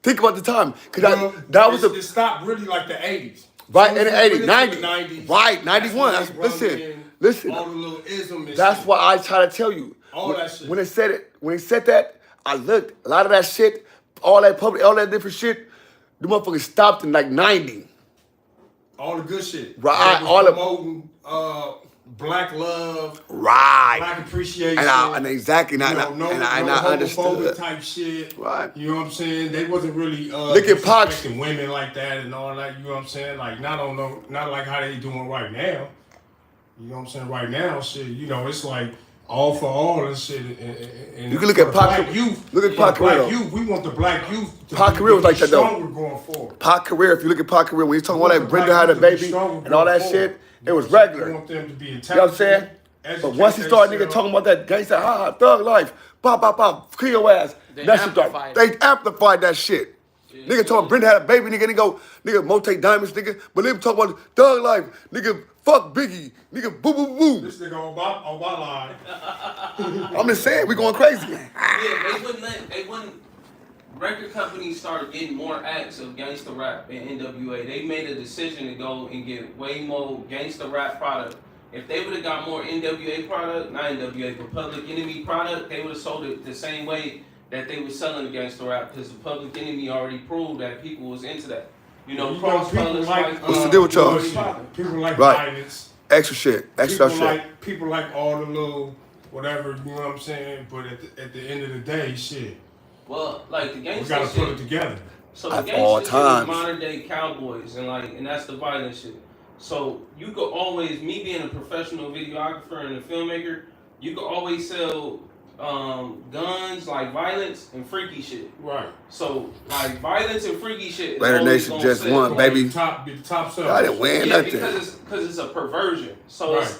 Speaker 1: Think about the time. Cause that was
Speaker 3: it stopped really like the 80s.
Speaker 1: right in the
Speaker 3: When
Speaker 1: 80s,
Speaker 3: it
Speaker 1: 90s.
Speaker 3: 90s.
Speaker 1: Right, 91.
Speaker 3: That's when they
Speaker 1: Listen.
Speaker 3: All the little ism and
Speaker 1: That's
Speaker 3: shit.
Speaker 1: what I try to tell you.
Speaker 3: All that shit.
Speaker 1: When he said that, I looked. A lot of that shit, all that different shit, the motherfuckers stopped in like 90.
Speaker 3: All the good shit.
Speaker 1: Right,
Speaker 3: They was
Speaker 1: all the-
Speaker 3: promoting black love,
Speaker 1: Right.
Speaker 3: black appreciation.
Speaker 1: And exactly,
Speaker 3: you know,
Speaker 1: and I understood.
Speaker 3: homophobic type shit.
Speaker 1: Right.
Speaker 3: You know what I'm saying? They wasn't really
Speaker 1: Look at Pac.
Speaker 3: disrespecting women like that and all that. You know what I'm saying? Like not like how they doing right now. You know what I'm saying? Right now, shit. You know, it's like all for all and shit. And
Speaker 1: You can look
Speaker 3: for
Speaker 1: at
Speaker 3: the
Speaker 1: Pac.
Speaker 3: black youth.
Speaker 1: Look at
Speaker 3: for
Speaker 1: Pac
Speaker 3: the black
Speaker 1: career.
Speaker 3: youth. We want the black youth to
Speaker 1: Pac
Speaker 3: be,
Speaker 1: career was
Speaker 3: to be
Speaker 1: like that, though.
Speaker 3: stronger going forward.
Speaker 1: Pac career, if you look at Pac career, when he's talking all
Speaker 3: We
Speaker 1: that
Speaker 3: want
Speaker 1: Brenda
Speaker 3: the
Speaker 1: had a
Speaker 3: black youth to
Speaker 1: baby
Speaker 3: be stronger
Speaker 1: and all that
Speaker 3: going
Speaker 1: shit,
Speaker 3: forward.
Speaker 1: it was
Speaker 3: You know what I'm saying?
Speaker 1: regular.
Speaker 3: We want them to be
Speaker 1: You know what I'm saying?
Speaker 3: intelligent,
Speaker 1: But
Speaker 3: educate
Speaker 1: once he started nigga
Speaker 3: themselves.
Speaker 1: talking about that gangster, thug life, pop, pop, pop, kill your ass.
Speaker 2: They
Speaker 1: That shit started.
Speaker 2: amplified
Speaker 1: They amplified that shit.
Speaker 4: Yeah,
Speaker 1: Nigga talking about Brenda had a baby, nigga, and he go, nigga, Mote Diamonds, nigga. But they talking about thug life, nigga, fuck Biggie, nigga, boo, boo, boo.
Speaker 3: This nigga on my line.
Speaker 1: I'm just saying, we going crazy.
Speaker 4: Yeah, they wouldn't record companies started getting more acts of gangster rap and NWA. They made a decision to go and get way more gangster rap product. If they would have got more NWA product, not NWA, but Public Enemy product, they would have sold it the same way that they were selling the gangster rap because the Public Enemy already proved that people was into that. You know,
Speaker 3: You
Speaker 4: cross
Speaker 3: people
Speaker 4: colors,
Speaker 3: like,
Speaker 1: What's the deal with y'all?
Speaker 3: People like
Speaker 1: Right.
Speaker 3: violence.
Speaker 1: Extra shit. Extra shit.
Speaker 3: People like all the little whatever, you know what I'm saying? But at the end of the day, shit.
Speaker 4: Well, like the gangster
Speaker 3: We gotta
Speaker 4: shit,
Speaker 3: put it together.
Speaker 4: so the
Speaker 1: At
Speaker 4: gangster
Speaker 1: all
Speaker 4: shit is
Speaker 1: times.
Speaker 4: modern day cowboys and that's the violent shit. So you could always, me being a professional videographer and a filmmaker, you could always sell guns, like violence and freaky shit.
Speaker 3: Right.
Speaker 4: So like violence and freaky shit is
Speaker 1: Raider
Speaker 4: always
Speaker 1: Nation
Speaker 4: gonna
Speaker 1: just
Speaker 4: sell.
Speaker 1: won, baby.
Speaker 3: Be the top seller.
Speaker 1: I didn't win
Speaker 4: Yeah,
Speaker 1: nothing.
Speaker 4: because it's a perversion. So
Speaker 3: Right.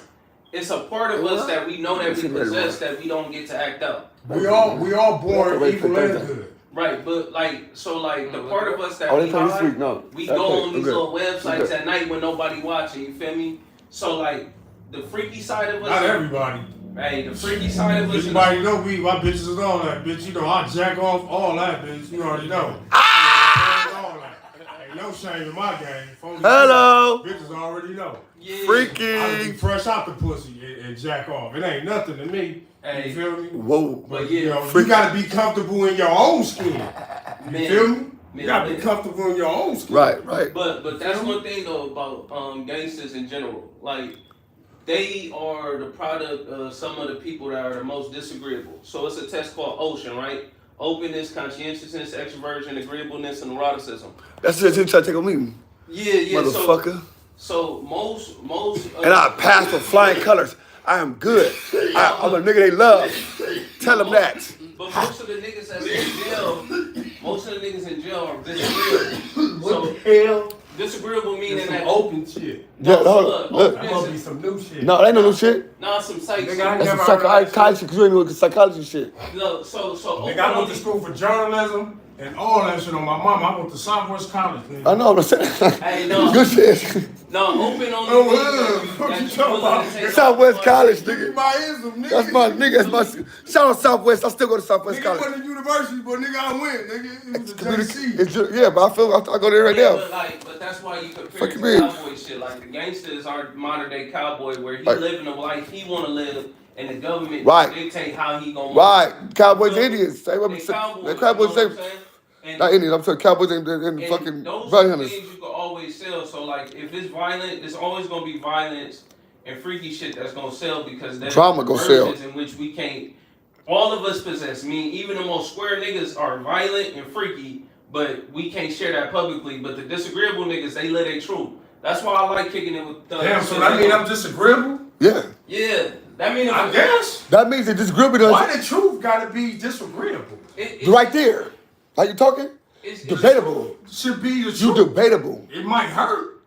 Speaker 4: it's a part of us that we know that we possess that we don't get to act out.
Speaker 3: We all born evil and good.
Speaker 4: Right, but like the part of us that
Speaker 1: Oh,
Speaker 4: we
Speaker 1: they play this
Speaker 4: hide,
Speaker 1: week? No.
Speaker 4: we
Speaker 1: That's
Speaker 4: go
Speaker 1: it.
Speaker 4: on these
Speaker 1: Okay.
Speaker 4: little websites
Speaker 1: Okay.
Speaker 4: at night when nobody watching. You feel me? So like the freaky side of us.
Speaker 3: Not everybody.
Speaker 4: Hey, the freaky side of us.
Speaker 3: Everybody know my bitches is all that, bitch. You know, I jack off all that, bitch. You already know. All that. Ain't no shame in my game. Folks,
Speaker 1: Hello.
Speaker 3: bitches already know.
Speaker 4: Yeah.
Speaker 3: I be
Speaker 1: Freaky.
Speaker 3: fresh out the pussy and jack off. It ain't nothing to me.
Speaker 4: Hey.
Speaker 3: You feel me?
Speaker 1: Whoa.
Speaker 3: But
Speaker 4: yeah,
Speaker 3: you know,
Speaker 1: freaky.
Speaker 3: you gotta be comfortable in your own skin. You
Speaker 4: Man.
Speaker 3: feel me?
Speaker 4: Man,
Speaker 3: You gotta be
Speaker 4: man.
Speaker 3: comfortable in your own skin.
Speaker 1: Right, right.
Speaker 4: But that's one thing though about gangsters in general. Like they are the product of some of the people that are the most disagreeable. So it's a test called OCEAN, right? Openness, conscientiousness, extroversion, agreeableness, and neuroticism.
Speaker 1: That's just him trying to take on me,
Speaker 4: Yeah.
Speaker 1: motherfucker.
Speaker 4: So most.
Speaker 1: And I passed with flying colors. I am good. I'm a nigga they love. Tell them that.
Speaker 4: But most of the niggas that's in jail, most of the niggas in jail are disagreeable. So
Speaker 3: Hell,
Speaker 4: disagreeable meaning
Speaker 3: some
Speaker 4: that
Speaker 3: open shit.
Speaker 1: Yeah,
Speaker 4: so
Speaker 1: look.
Speaker 3: That must be some new shit.
Speaker 1: No, that ain't no new shit.
Speaker 4: nah, some psych shit.
Speaker 3: Nigga, I
Speaker 1: That's some
Speaker 3: never heard of that
Speaker 1: psychology, because you ain't know the psychology shit.
Speaker 4: No, so
Speaker 3: Nigga, I went to school for journalism and all that shit on my mama. I went to Southwest College, nigga.
Speaker 1: I know what I'm saying.
Speaker 4: Hey, no.
Speaker 1: Good shit.
Speaker 4: No, open only
Speaker 3: Oh,
Speaker 4: means
Speaker 3: what
Speaker 4: that
Speaker 3: you
Speaker 4: you
Speaker 3: talking
Speaker 4: willing
Speaker 3: about?
Speaker 4: to take
Speaker 1: Southwest
Speaker 4: off.
Speaker 1: College,
Speaker 3: Give me
Speaker 1: nigga.
Speaker 3: my ism, nigga.
Speaker 1: That's my nigga. That's my shout out Southwest. I still go to Southwest
Speaker 3: Nigga, it
Speaker 1: College.
Speaker 3: wasn't a university, but nigga, I went, nigga. It was a JC.
Speaker 1: Yeah, but I go there right
Speaker 4: Yeah,
Speaker 1: now.
Speaker 4: but that's why you compare
Speaker 1: Fuck
Speaker 4: it
Speaker 1: you
Speaker 4: to
Speaker 1: mean?
Speaker 4: cowboy shit. Like the gangsters are modern day cowboy where he
Speaker 1: Right.
Speaker 4: living the life he wanna live and the government
Speaker 1: Right.
Speaker 4: dictate how he gonna
Speaker 1: Right, Cowboys,
Speaker 4: So,
Speaker 1: Indians. Say what
Speaker 4: they
Speaker 1: I'm saying.
Speaker 4: cowboys,
Speaker 1: The Cowboys,
Speaker 4: you know what I'm
Speaker 1: say
Speaker 4: saying? And,
Speaker 1: not Indians. I'm saying Cowboys and
Speaker 4: and
Speaker 1: fucking
Speaker 4: those
Speaker 1: bounty
Speaker 4: are
Speaker 1: hunters.
Speaker 4: things you can always sell. So like if it's violent, it's always gonna be violence and freaky shit that's gonna sell because there's
Speaker 1: Drama gonna sell.
Speaker 4: versions in which we can't. All of us possess. I mean, even the most square niggas are violent and freaky, but we can't share that publicly. But the disagreeable niggas, they live their truth. That's why I like kicking it with thugs.
Speaker 3: Damn, so that mean I'm disagreeable?
Speaker 1: Yeah,
Speaker 4: Yeah, that means
Speaker 3: I guess.
Speaker 1: that means they disagreeable.
Speaker 3: Why the truth gotta be disagreeable?
Speaker 4: it's
Speaker 1: Right there. How you talking?
Speaker 4: It's
Speaker 1: Debatable.
Speaker 3: Should be the
Speaker 1: You
Speaker 3: truth.
Speaker 1: debatable.
Speaker 3: It might hurt.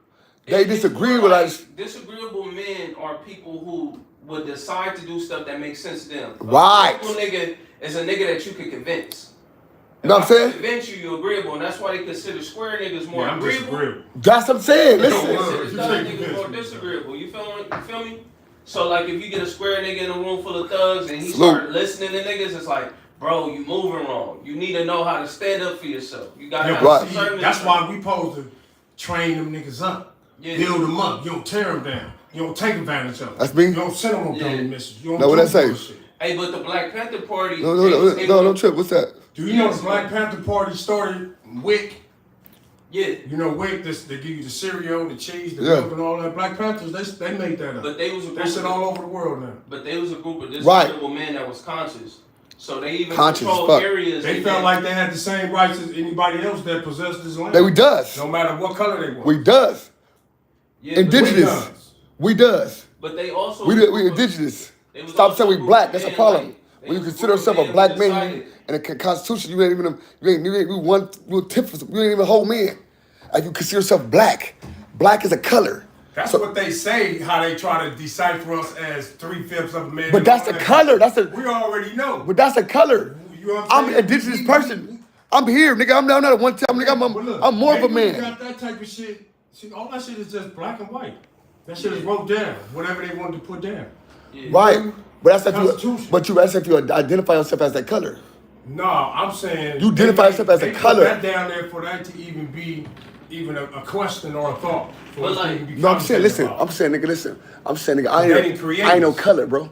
Speaker 1: They
Speaker 4: it's
Speaker 1: disagree
Speaker 4: more
Speaker 1: with
Speaker 4: like
Speaker 1: us.
Speaker 4: Disagreeable men are people who would decide to do stuff that makes sense to them.
Speaker 1: Right.
Speaker 4: A agreeable nigga is a nigga that you can convince.
Speaker 1: You know what I'm
Speaker 4: If I
Speaker 1: saying?
Speaker 4: convince you, you're agreeable, and that's why they consider square niggas more
Speaker 3: Yeah, I'm
Speaker 4: agreeable.
Speaker 3: disagreeable.
Speaker 1: That's what I'm saying.
Speaker 4: They
Speaker 1: Listen.
Speaker 4: consider
Speaker 3: You
Speaker 4: thug
Speaker 3: take
Speaker 4: niggas
Speaker 3: this.
Speaker 4: more disagreeable. You feel me? So like if you get a square nigga in a room full of thugs and he
Speaker 1: Salute.
Speaker 4: start listening to niggas, it's like, bro, you moving wrong. You need to know how to stand up for yourself. You gotta
Speaker 3: Yeah,
Speaker 4: have
Speaker 1: Right.
Speaker 3: but see,
Speaker 4: discernment.
Speaker 3: that's why we supposed to train them niggas up.
Speaker 4: Yeah.
Speaker 3: Build them up. You don't tear them down. You don't take advantage of them.
Speaker 1: That's me.
Speaker 3: You don't send them on
Speaker 4: Yeah.
Speaker 3: dumb missions. You don't
Speaker 1: Now, what
Speaker 3: do
Speaker 1: that say?
Speaker 3: bullshit.
Speaker 4: Hey, but the Black Panther Party.
Speaker 1: No,
Speaker 4: they
Speaker 1: don't trip. What's that?
Speaker 3: Do you know the Black Panther Party started WIC?
Speaker 4: Yeah,
Speaker 3: You know WIC, they give you the cereal, the cheese, the
Speaker 1: Yeah.
Speaker 3: milk, and all that. Black Panthers, they made that up.
Speaker 4: but they was a
Speaker 3: That
Speaker 4: group.
Speaker 3: shit all over the world now.
Speaker 4: But they was a group of
Speaker 1: Right.
Speaker 4: disagreeable men that was conscious. So they even
Speaker 1: Conscious as
Speaker 4: controlled
Speaker 1: fuck.
Speaker 4: areas.
Speaker 3: They
Speaker 4: and
Speaker 3: felt
Speaker 4: then-
Speaker 3: like they had the same rights as anybody else that possessed this land.
Speaker 1: That we does.
Speaker 3: No matter what color they were.
Speaker 1: We does.
Speaker 4: yeah,
Speaker 1: Indigenous.
Speaker 3: We does.
Speaker 1: We does.
Speaker 4: But they also
Speaker 1: We indigenous.
Speaker 4: They was
Speaker 1: Stop
Speaker 4: also
Speaker 1: saying we
Speaker 4: a group
Speaker 1: black.
Speaker 4: of
Speaker 1: That's a
Speaker 4: men,
Speaker 1: problem.
Speaker 4: like, they
Speaker 1: When you
Speaker 4: was a
Speaker 1: consider
Speaker 4: group of
Speaker 1: yourself a
Speaker 4: men
Speaker 1: black
Speaker 4: who
Speaker 1: man
Speaker 4: decided-
Speaker 1: in the Constitution, you ain't even one tip for you ain't even a whole man. If you consider yourself black, black is a color.
Speaker 3: That's
Speaker 1: So-
Speaker 3: what they say, how they try to decipher us as 3/5 of a man.
Speaker 1: But that's a color.
Speaker 3: We already know.
Speaker 1: But that's a color.
Speaker 3: You know what
Speaker 1: I'm
Speaker 3: saying?
Speaker 1: an indigenous person. I'm here, nigga. I'm not a one time nigga.
Speaker 3: But look,
Speaker 1: I'm more of a
Speaker 3: maybe we
Speaker 1: man.
Speaker 3: got that type of shit. See, all that shit is just black and white. That shit is wrote down. Whatever they wanted to put down.
Speaker 4: Yeah.
Speaker 1: Right. But that's if you.
Speaker 3: Constitution.
Speaker 1: That's if you identify yourself as that color.
Speaker 3: No, I'm saying
Speaker 1: You identify yourself as a
Speaker 3: they
Speaker 1: color.
Speaker 3: Put that down there for that to even be a question or a thought. For
Speaker 4: But
Speaker 3: us to
Speaker 4: like-
Speaker 3: even be
Speaker 1: No, I'm saying,
Speaker 3: conversating
Speaker 1: listen.
Speaker 3: about.
Speaker 1: I'm saying, nigga, listen. I'm saying, nigga,
Speaker 3: They didn't
Speaker 1: I ain't no
Speaker 3: create.
Speaker 1: color, bro.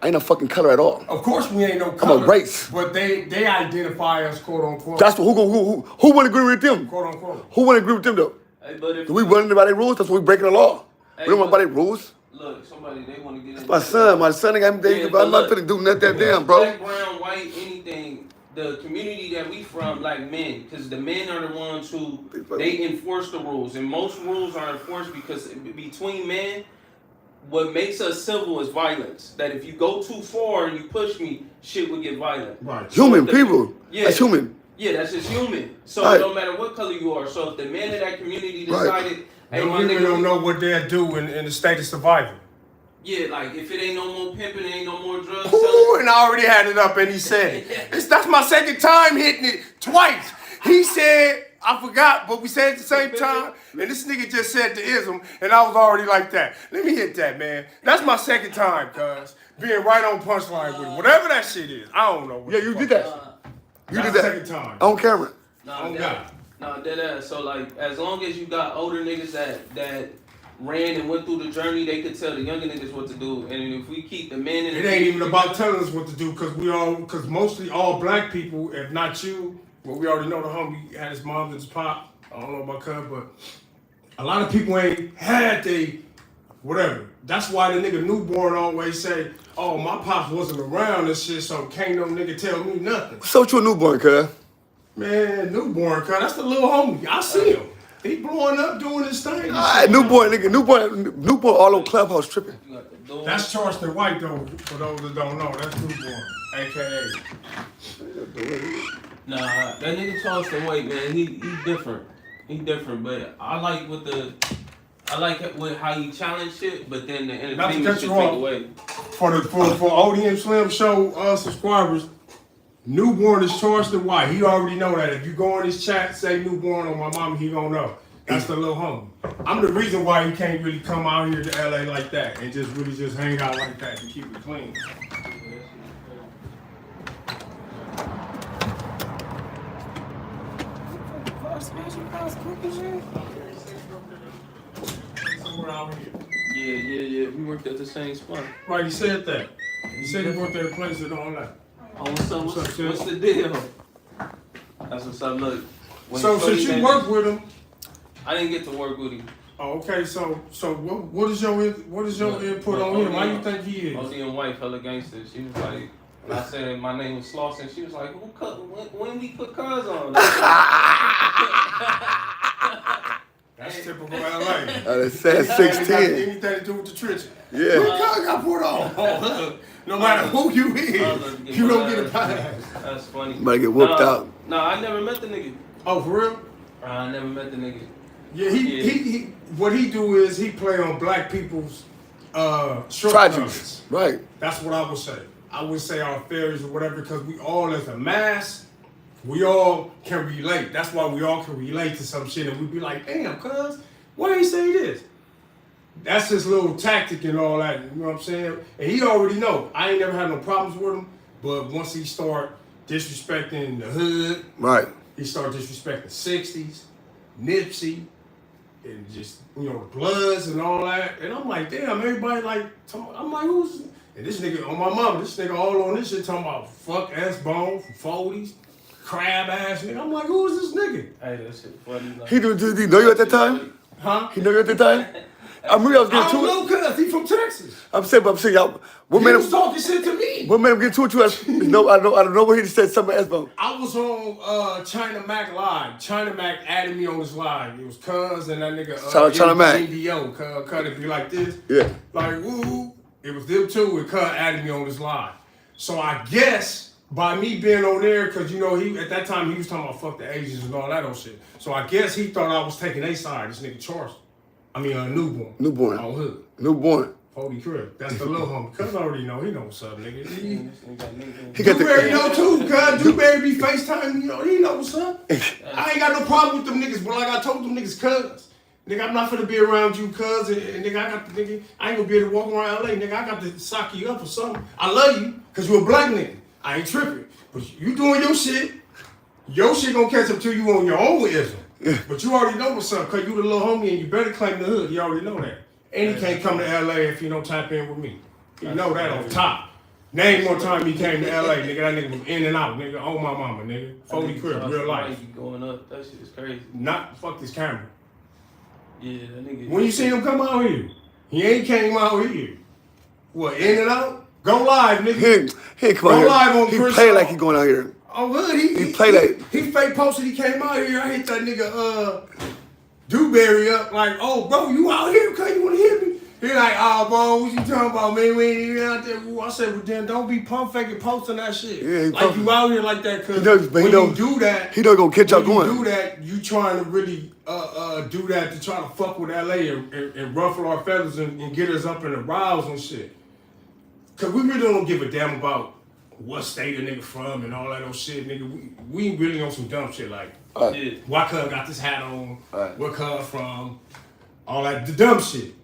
Speaker 1: I ain't no fucking color at all.
Speaker 3: Of course we ain't no
Speaker 1: I'm
Speaker 3: color.
Speaker 1: a race.
Speaker 3: But they identify us, quote unquote.
Speaker 1: That's what, who wouldn't agree with them?
Speaker 3: Quote unquote.
Speaker 1: Who wouldn't agree with them though?
Speaker 4: Hey, but if
Speaker 1: Do we running by their rules? That's what we breaking the law.
Speaker 4: Hey,
Speaker 1: We don't want by their rules.
Speaker 4: Look, somebody they want to get in.
Speaker 1: My son ain't
Speaker 4: Yeah,
Speaker 1: I'm
Speaker 4: but
Speaker 1: not
Speaker 4: look,
Speaker 1: finna do nothing that damn, bro.
Speaker 4: Black, brown, white, anything. The community that we from, like men, because the men are the ones who they enforce the rules, and most rules are enforced because between men, what makes us civil is violence. That if you go too far and you push me, shit will get violent.
Speaker 3: Right.
Speaker 1: Human people.
Speaker 4: Yeah.
Speaker 1: That's human.
Speaker 4: Yeah, that's just human. So
Speaker 1: Right.
Speaker 4: no matter what color you are, so if the men of that community decided, hey, my
Speaker 3: People
Speaker 4: nigga,
Speaker 3: don't know what they'll do in the state of survival.
Speaker 4: yeah, like if it ain't no more pimping, ain't no more drugs
Speaker 3: Ooh,
Speaker 4: selling.
Speaker 3: and I already had it up and he said it. That's my second time hitting it twice. He said, I forgot, but we said it at the same time. And this nigga just said the ism, and I was already like that. Let me hit that, man. That's my second time, cuz. Being right on punchline with it. Whatever that shit is. I don't know.
Speaker 1: Yeah, you did that. You
Speaker 3: That's
Speaker 1: did
Speaker 3: the
Speaker 1: that.
Speaker 3: second time.
Speaker 1: On camera.
Speaker 4: Dead ass. So like, as long as you got older niggas that ran and went through the journey, they could tell the younger niggas what to do. And if we keep the men in
Speaker 3: It ain't even about telling us what to do, cause mostly all black people, if not you, well, we already know the homie had his mom and his pop. I don't know about cuz, but a lot of people ain't had they whatever. That's why the nigga newborn always say, oh, my pops wasn't around and shit, so can't no nigga tell me nothing.
Speaker 1: So what you a newborn, cuz?
Speaker 3: Man, newborn, cuz, that's the little homie. I see him. He blowing up doing his thing.
Speaker 1: Newborn, nigga. Newborn all on Clubhouse tripping.
Speaker 3: That's Charleston White, though, for those that don't know. That's newborn, a.k.a.
Speaker 4: Nah, that nigga Charleston White, man, he different. He different, but I like with how he challenge shit, but then the entertainment shit take away.
Speaker 3: For ODM Slim Show subscribers, newborn is Charleston White. He already know that. If you go in his chat, say newborn on my mama, he gonna know. That's the little homie. I'm the reason why he can't really come out here to LA like that and just really just hang out like that to keep it clean. Somewhere out here.
Speaker 4: Yeah. We worked at the same spot.
Speaker 3: Right, he said that. He said he worked at a place that don't like.
Speaker 4: Oh, what's the deal? That's what's up. Look.
Speaker 3: So since you work with him,
Speaker 4: I didn't get to work with him.
Speaker 3: oh, okay. So what is your input on him? Why you think he is?
Speaker 4: ODM wife, hella gangster. She was like, when I said my name was Slauson, she was like, when we put cars on?
Speaker 3: That's typical LA.
Speaker 1: It says 16.
Speaker 3: Anything to do with the trenches.
Speaker 1: Yeah.
Speaker 3: What car got put on? No matter who you is, you don't get a pass.
Speaker 4: That's funny.
Speaker 1: Might get whooped out.
Speaker 4: Nah, I never met the nigga.
Speaker 3: Oh, for real?
Speaker 4: I never met the nigga.
Speaker 3: Yeah, he what he do is he play on black people's
Speaker 1: Tragedies.
Speaker 3: shortcomings.
Speaker 1: Right.
Speaker 3: That's what I would say. I would say our failures or whatever, because we all as a mass, we all can relate. That's why we all can relate to some shit and we be like, damn, cuz, why he say this? That's his little tactic and all that, you know what I'm saying? And he already know. I ain't never had no problems with him, but once he start disrespecting the hood,
Speaker 1: Right.
Speaker 3: he start disrespecting 60s, Nipsey, and just, you know, the Bloods and all that. And I'm like, damn, everybody like, I'm like, who's, and this nigga, on my mama, this nigga all on this shit talking about fuck SBONE from 40s, crab ass nigga. I'm like, who is this nigga?
Speaker 4: Hey, that shit funny. Like,
Speaker 1: He know you at that time?
Speaker 3: Huh?
Speaker 1: He know you at that time? I remember I was
Speaker 3: I
Speaker 1: getting to
Speaker 3: don't
Speaker 1: it.
Speaker 3: know, cuz he from Texas.
Speaker 1: I'm saying, y'all. What
Speaker 3: He
Speaker 1: made
Speaker 3: was
Speaker 1: him?
Speaker 3: talking shit to me.
Speaker 1: What made him get to it? I don't know where he said something else.
Speaker 3: I was on China Mac Live. China Mac added me on his live. It was Cuz and that nigga
Speaker 1: Shout out China Mac.
Speaker 3: NDO. Cuz it be like this.
Speaker 1: Yeah.
Speaker 3: Like, woo. It was them two and Cuz added me on his live. So I guess by me being on there, because you know, he at that time he was talking about fuck the Asians and all that old shit. So I guess he thought I was taking their side, this nigga Charles. I mean newborn.
Speaker 1: Newborn.
Speaker 3: On hood.
Speaker 1: Newborn.
Speaker 3: 40 crib. That's the little homie. Cuz already know. He know what's up, nigga.
Speaker 1: He got
Speaker 3: Dewberry
Speaker 1: the.
Speaker 3: know too, cuz. Dewberry be FaceTime, you know, he know what's up. I ain't got no problem with them niggas, but like I told them niggas, cuz. Nigga, I'm not finna be around you, cuz, and nigga, I ain't gonna be able to walk around LA, nigga, I got to sock you up or something. I love you, cause you a black nigga. I ain't tripping. But you doing your shit gonna catch up to you on your own ism. But you already know what's up, cause you the little homie and you better claim the hood. You already know that. And he can't come to LA if he don't tap in with me. You know that off top. Name one time he came to LA, nigga. That nigga was in and out, nigga. On my mama, nigga. 40 crib, real life.
Speaker 4: Going up, that shit is crazy.
Speaker 3: Not fuck this camera.
Speaker 4: Yeah, that nigga.
Speaker 3: When you see him come out here, he ain't came out here. What, in and out? Go live, nigga.
Speaker 1: He ain't come out here.
Speaker 3: Live on
Speaker 1: he
Speaker 3: Chris
Speaker 1: play
Speaker 3: Shaw.
Speaker 1: like he going out here.
Speaker 3: Oh, good.
Speaker 1: He play like
Speaker 3: he fake posted. He came out here. I hit that nigga Dewberry up like, oh, bro, you out here because you want to hit me? He like, oh, bro, what you talking about, man? We ain't even out there. I said, well, then don't be pump faking posting that shit.
Speaker 1: Yeah,
Speaker 3: like you out here like that because when you do that,
Speaker 1: he don't gonna catch y'all going.
Speaker 3: When you do that, you trying to really do that to try to fuck with LA and ruffle our feathers and get us up in the rows and shit. Cause we really don't give a damn about what state a nigga from and all that old shit, nigga. We really on some dumb shit like, why cuz got this hat on, where cuz from, all that, the dumb shit.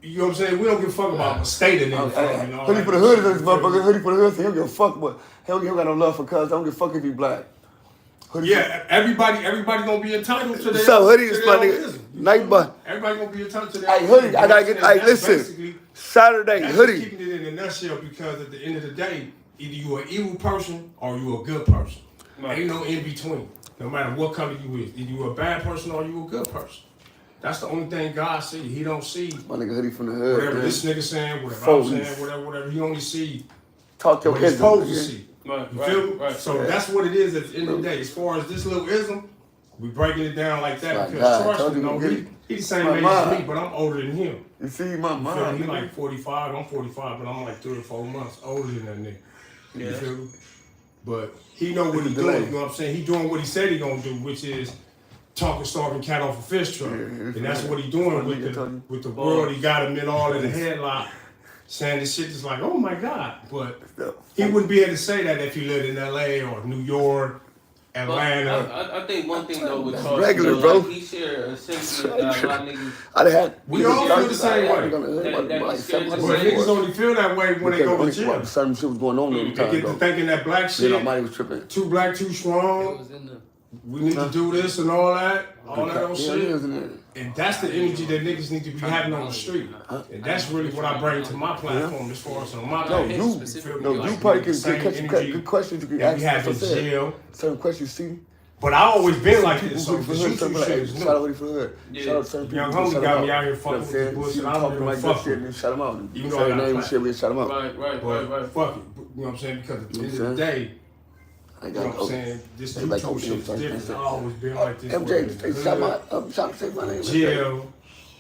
Speaker 3: You know what I'm saying? We don't give a fuck about what state a nigga from and all that.
Speaker 1: Hoodie for the hood is this motherfucker. Hoodie for the hood, so he don't give a fuck, but he don't got no love for cuz. I don't give a fuck if he black.
Speaker 3: Hoodie everybody gonna be entitled to their
Speaker 1: So hoodie is my nigga. Night bud.
Speaker 3: Everybody gonna be entitled to their
Speaker 1: Hey, hoodie, I gotta get, hey, listen. Saturday,
Speaker 3: that's
Speaker 1: hoodie.
Speaker 3: Keeping it in a nutshell because at the end of the day, either you an evil person or you a good person. Ain't no in between. No matter what color you is. Either you a bad person or you a good person. That's the only thing God see. He don't see
Speaker 1: My nigga hoodie from the hood.
Speaker 3: whatever
Speaker 1: man.
Speaker 3: this nigga saying, whatever I'm saying, whatever. He only see
Speaker 1: Talk your
Speaker 3: what he's
Speaker 1: ism.
Speaker 3: supposed to see.
Speaker 4: Right,
Speaker 3: You feel me?
Speaker 4: right.
Speaker 3: So that's what it is at the end of the day. As far as this little ism, we breaking it down like that
Speaker 1: My
Speaker 3: because
Speaker 1: God,
Speaker 3: trust
Speaker 1: told
Speaker 3: me,
Speaker 1: you
Speaker 3: no,
Speaker 1: to get it.
Speaker 3: he the same
Speaker 1: My
Speaker 3: age
Speaker 1: mind.
Speaker 3: as me, but I'm older than him.
Speaker 1: You see my
Speaker 3: You feel
Speaker 1: mind.
Speaker 3: me? He like 45, I'm 45, but I'm like 3 or 4 months older than that nigga. You
Speaker 4: Yeah.
Speaker 3: feel me? But he know what he doing, you know what I'm saying? He doing what he said he gonna do, which is talking starving cat off a fish truck. And that's what he doing with the world. He got him in all in the headlock, saying this shit is like, oh my God. But he wouldn't be able to say that if he lived in LA or New York, Atlanta.
Speaker 4: I think one thing though with Charles,
Speaker 1: regular,
Speaker 4: like,
Speaker 1: bro.
Speaker 4: he shared a sentiment that a lot of niggas.
Speaker 1: I had.
Speaker 3: We all feel the same way. But niggas only feel that way when they go to jail.
Speaker 1: Certain shit was going on every
Speaker 3: They
Speaker 1: time.
Speaker 3: get to thinking that black
Speaker 1: Then
Speaker 3: shit,
Speaker 1: money was tripping.
Speaker 3: too black, too strong. We need to do this and all that old shit. And that's the energy that niggas need to be having on the street. And that's really what I bring to my platform as far as on my
Speaker 1: No,
Speaker 3: platform.
Speaker 1: you probably can good questions you can
Speaker 3: that we
Speaker 1: ask.
Speaker 3: have in jail.
Speaker 1: Certain questions you see.
Speaker 3: But I always been like this, so
Speaker 1: for
Speaker 3: the
Speaker 1: hood,
Speaker 3: YouTube
Speaker 1: like,
Speaker 3: shit is
Speaker 1: shout out
Speaker 3: new.
Speaker 1: hoodie for the hood. Shout out to certain people.
Speaker 3: Young
Speaker 1: shout
Speaker 3: homie got me
Speaker 1: out.
Speaker 3: out here fucking with the bullshit. I don't
Speaker 1: talking
Speaker 3: give
Speaker 1: like
Speaker 3: a
Speaker 1: that
Speaker 3: fuck
Speaker 1: shit
Speaker 3: with
Speaker 1: and shout them out.
Speaker 3: Even
Speaker 1: Say
Speaker 3: though I
Speaker 1: their
Speaker 3: got
Speaker 1: name and
Speaker 3: a
Speaker 1: shit, we shout them out.
Speaker 3: But fuck it. You know what I'm saying? Because at the end of the day, you know what I'm saying? This YouTube shit is different. I always been like this.
Speaker 1: MJ, shout my name.
Speaker 3: Jail,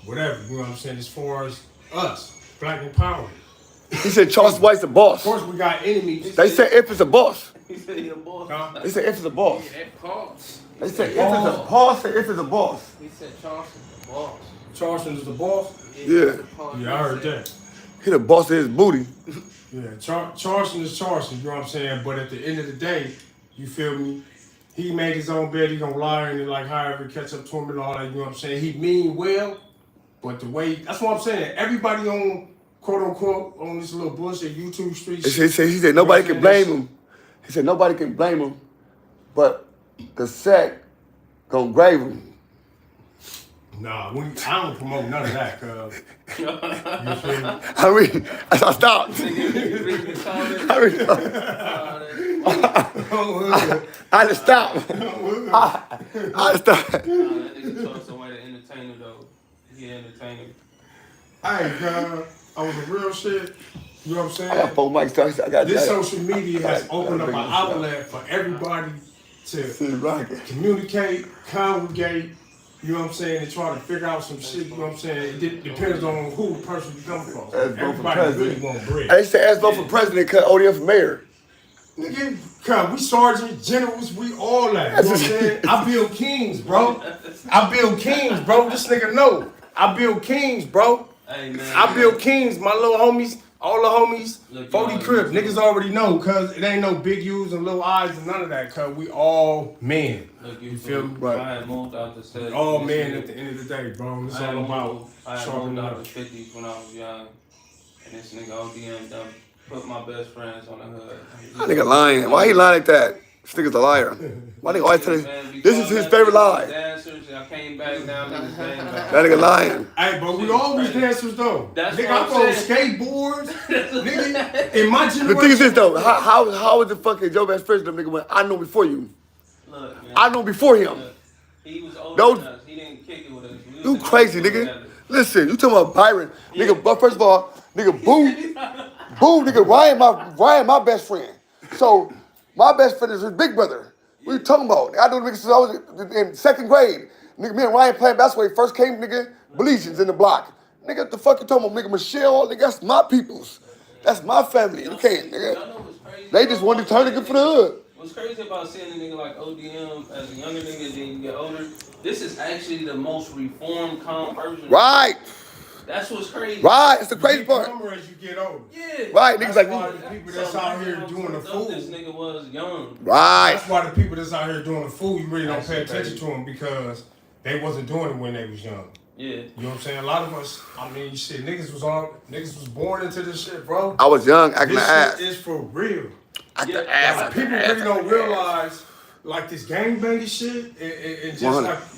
Speaker 3: whatever, you know what I'm saying, as far as us, black empowerment.
Speaker 1: He said Charles White's the boss.
Speaker 3: Of course, we got enemies.
Speaker 1: They said if it's a boss.
Speaker 4: He said he a boss.
Speaker 3: Huh?
Speaker 1: They said if it's a boss.
Speaker 2: Yeah, that pause.
Speaker 1: They said if it's a boss, say if it's a boss.
Speaker 2: He said Charleston's the boss.
Speaker 3: Charleston is the boss?
Speaker 1: Yeah.
Speaker 3: Yeah, I heard that.
Speaker 1: He the boss of his booty.
Speaker 3: Yeah, Charleston is Charleston, you know what I'm saying? But at the end of the day, you feel me? He made his own bed, he gonna lie and like however catch up to him and all that, you know what I'm saying? He mean well, but the way, that's what I'm saying. Everybody on, quote unquote, on this little bullshit YouTube street shit.
Speaker 1: He said nobody can blame him. He said nobody can blame him, but the sect gonna grave him.
Speaker 3: Nah, I don't promote none of that, cuz. You feel me?
Speaker 1: I stopped. I had to stop. I had to stop.
Speaker 4: That nigga Charles White an entertainer though. He an entertainer.
Speaker 3: Hey, cuz, I was a real shit. You know what I'm saying?
Speaker 1: I got 4 mics. I got
Speaker 3: This social media has opened up an outlet for everybody to communicate, congregate, you know what I'm saying, and try to figure out some shit, you know what I'm saying? It depends on who the person you come from. Everybody really want bread.
Speaker 1: I said ask vote for president, cut ODM for mayor.
Speaker 3: Nigga, come, we sergeants, generals, we all that. You know what I'm saying? I build kings, bro. I build kings, bro. This nigga know. I build kings, bro.
Speaker 4: Hey, man,
Speaker 3: I build kings, my little homies. All the homies,
Speaker 4: Look,
Speaker 3: 40 crib, niggas already know, cuz it ain't no big U's and little I's and none of that, cuz we all men.
Speaker 4: Look,
Speaker 3: You feel me?
Speaker 4: Right. I had moved out the set.
Speaker 3: All men at the end of the day, bro. It's all about
Speaker 4: I had
Speaker 3: sharpening
Speaker 4: moved out
Speaker 3: up.
Speaker 4: the 50s when I was young. And this nigga ODM done put my best friends on the hood.
Speaker 1: That nigga lying. Why he lying like that? This nigga's a liar. My nigga always telling
Speaker 4: Man,
Speaker 1: this is his favorite lie.
Speaker 4: Dancers, and I came back now, niggas came back.
Speaker 1: That nigga lying.
Speaker 3: Hey, but we always dancers though.
Speaker 4: That's
Speaker 3: nigga,
Speaker 4: what
Speaker 3: I
Speaker 4: I'm
Speaker 3: rode
Speaker 4: saying.
Speaker 3: skateboards. Nigga, in my generation.
Speaker 1: The thing is this though, how is the fucking Joe Best friends with them nigga when I know before you?
Speaker 4: Look, man.
Speaker 1: I know before him.
Speaker 4: Look, he was older
Speaker 1: Those-
Speaker 4: than us. He didn't kick it with us. We was
Speaker 1: You
Speaker 4: in
Speaker 1: crazy,
Speaker 4: high school
Speaker 1: nigga.
Speaker 4: together.
Speaker 1: Listen, you talking about Byron. Nigga, but first of all, nigga, Boo, nigga, Ryan my best friend. So, my best friend is his big brother. What you talking about? I know the nigga since I was in second grade. Nigga, me and Ryan playing basketball. He first came, nigga, Belizeans in the block. Nigga, what the fuck you talking about? Nigga, Michelle, nigga, that's my peoples. That's my family. You can't,
Speaker 4: Y'all
Speaker 1: nigga.
Speaker 4: know what's crazy?
Speaker 1: They just wanted to turn nigga for the hood.
Speaker 4: What's crazy about seeing a nigga like ODM as a younger nigga, then you get older, this is actually the most reformed, calm version.
Speaker 1: Right,
Speaker 4: That's what's crazy.
Speaker 1: right. It's the
Speaker 3: You
Speaker 1: crazy
Speaker 3: get
Speaker 1: part.
Speaker 3: calmer as you get older.
Speaker 4: Yeah.
Speaker 1: Right,
Speaker 3: That's
Speaker 1: niggas like,
Speaker 3: why the people that's out here doing the fool.
Speaker 4: This nigga was young.
Speaker 1: right.
Speaker 3: That's why the people that's out here doing the fool, you really don't pay
Speaker 4: That's
Speaker 3: attention to them because they wasn't doing it when they was young.
Speaker 4: Yeah.
Speaker 3: You know what I'm saying? A lot of us, I mean, shit, niggas was born into this shit, bro.
Speaker 1: I was young, acting
Speaker 3: This
Speaker 1: the ass.
Speaker 3: shit is for real.
Speaker 1: Acting
Speaker 4: Yeah,
Speaker 1: the ass.
Speaker 3: Like,
Speaker 1: acting
Speaker 3: people
Speaker 1: the ass,
Speaker 3: really don't
Speaker 1: acting the ass.
Speaker 3: realize, like, this gangbanging shit, and just
Speaker 1: 100.
Speaker 3: like,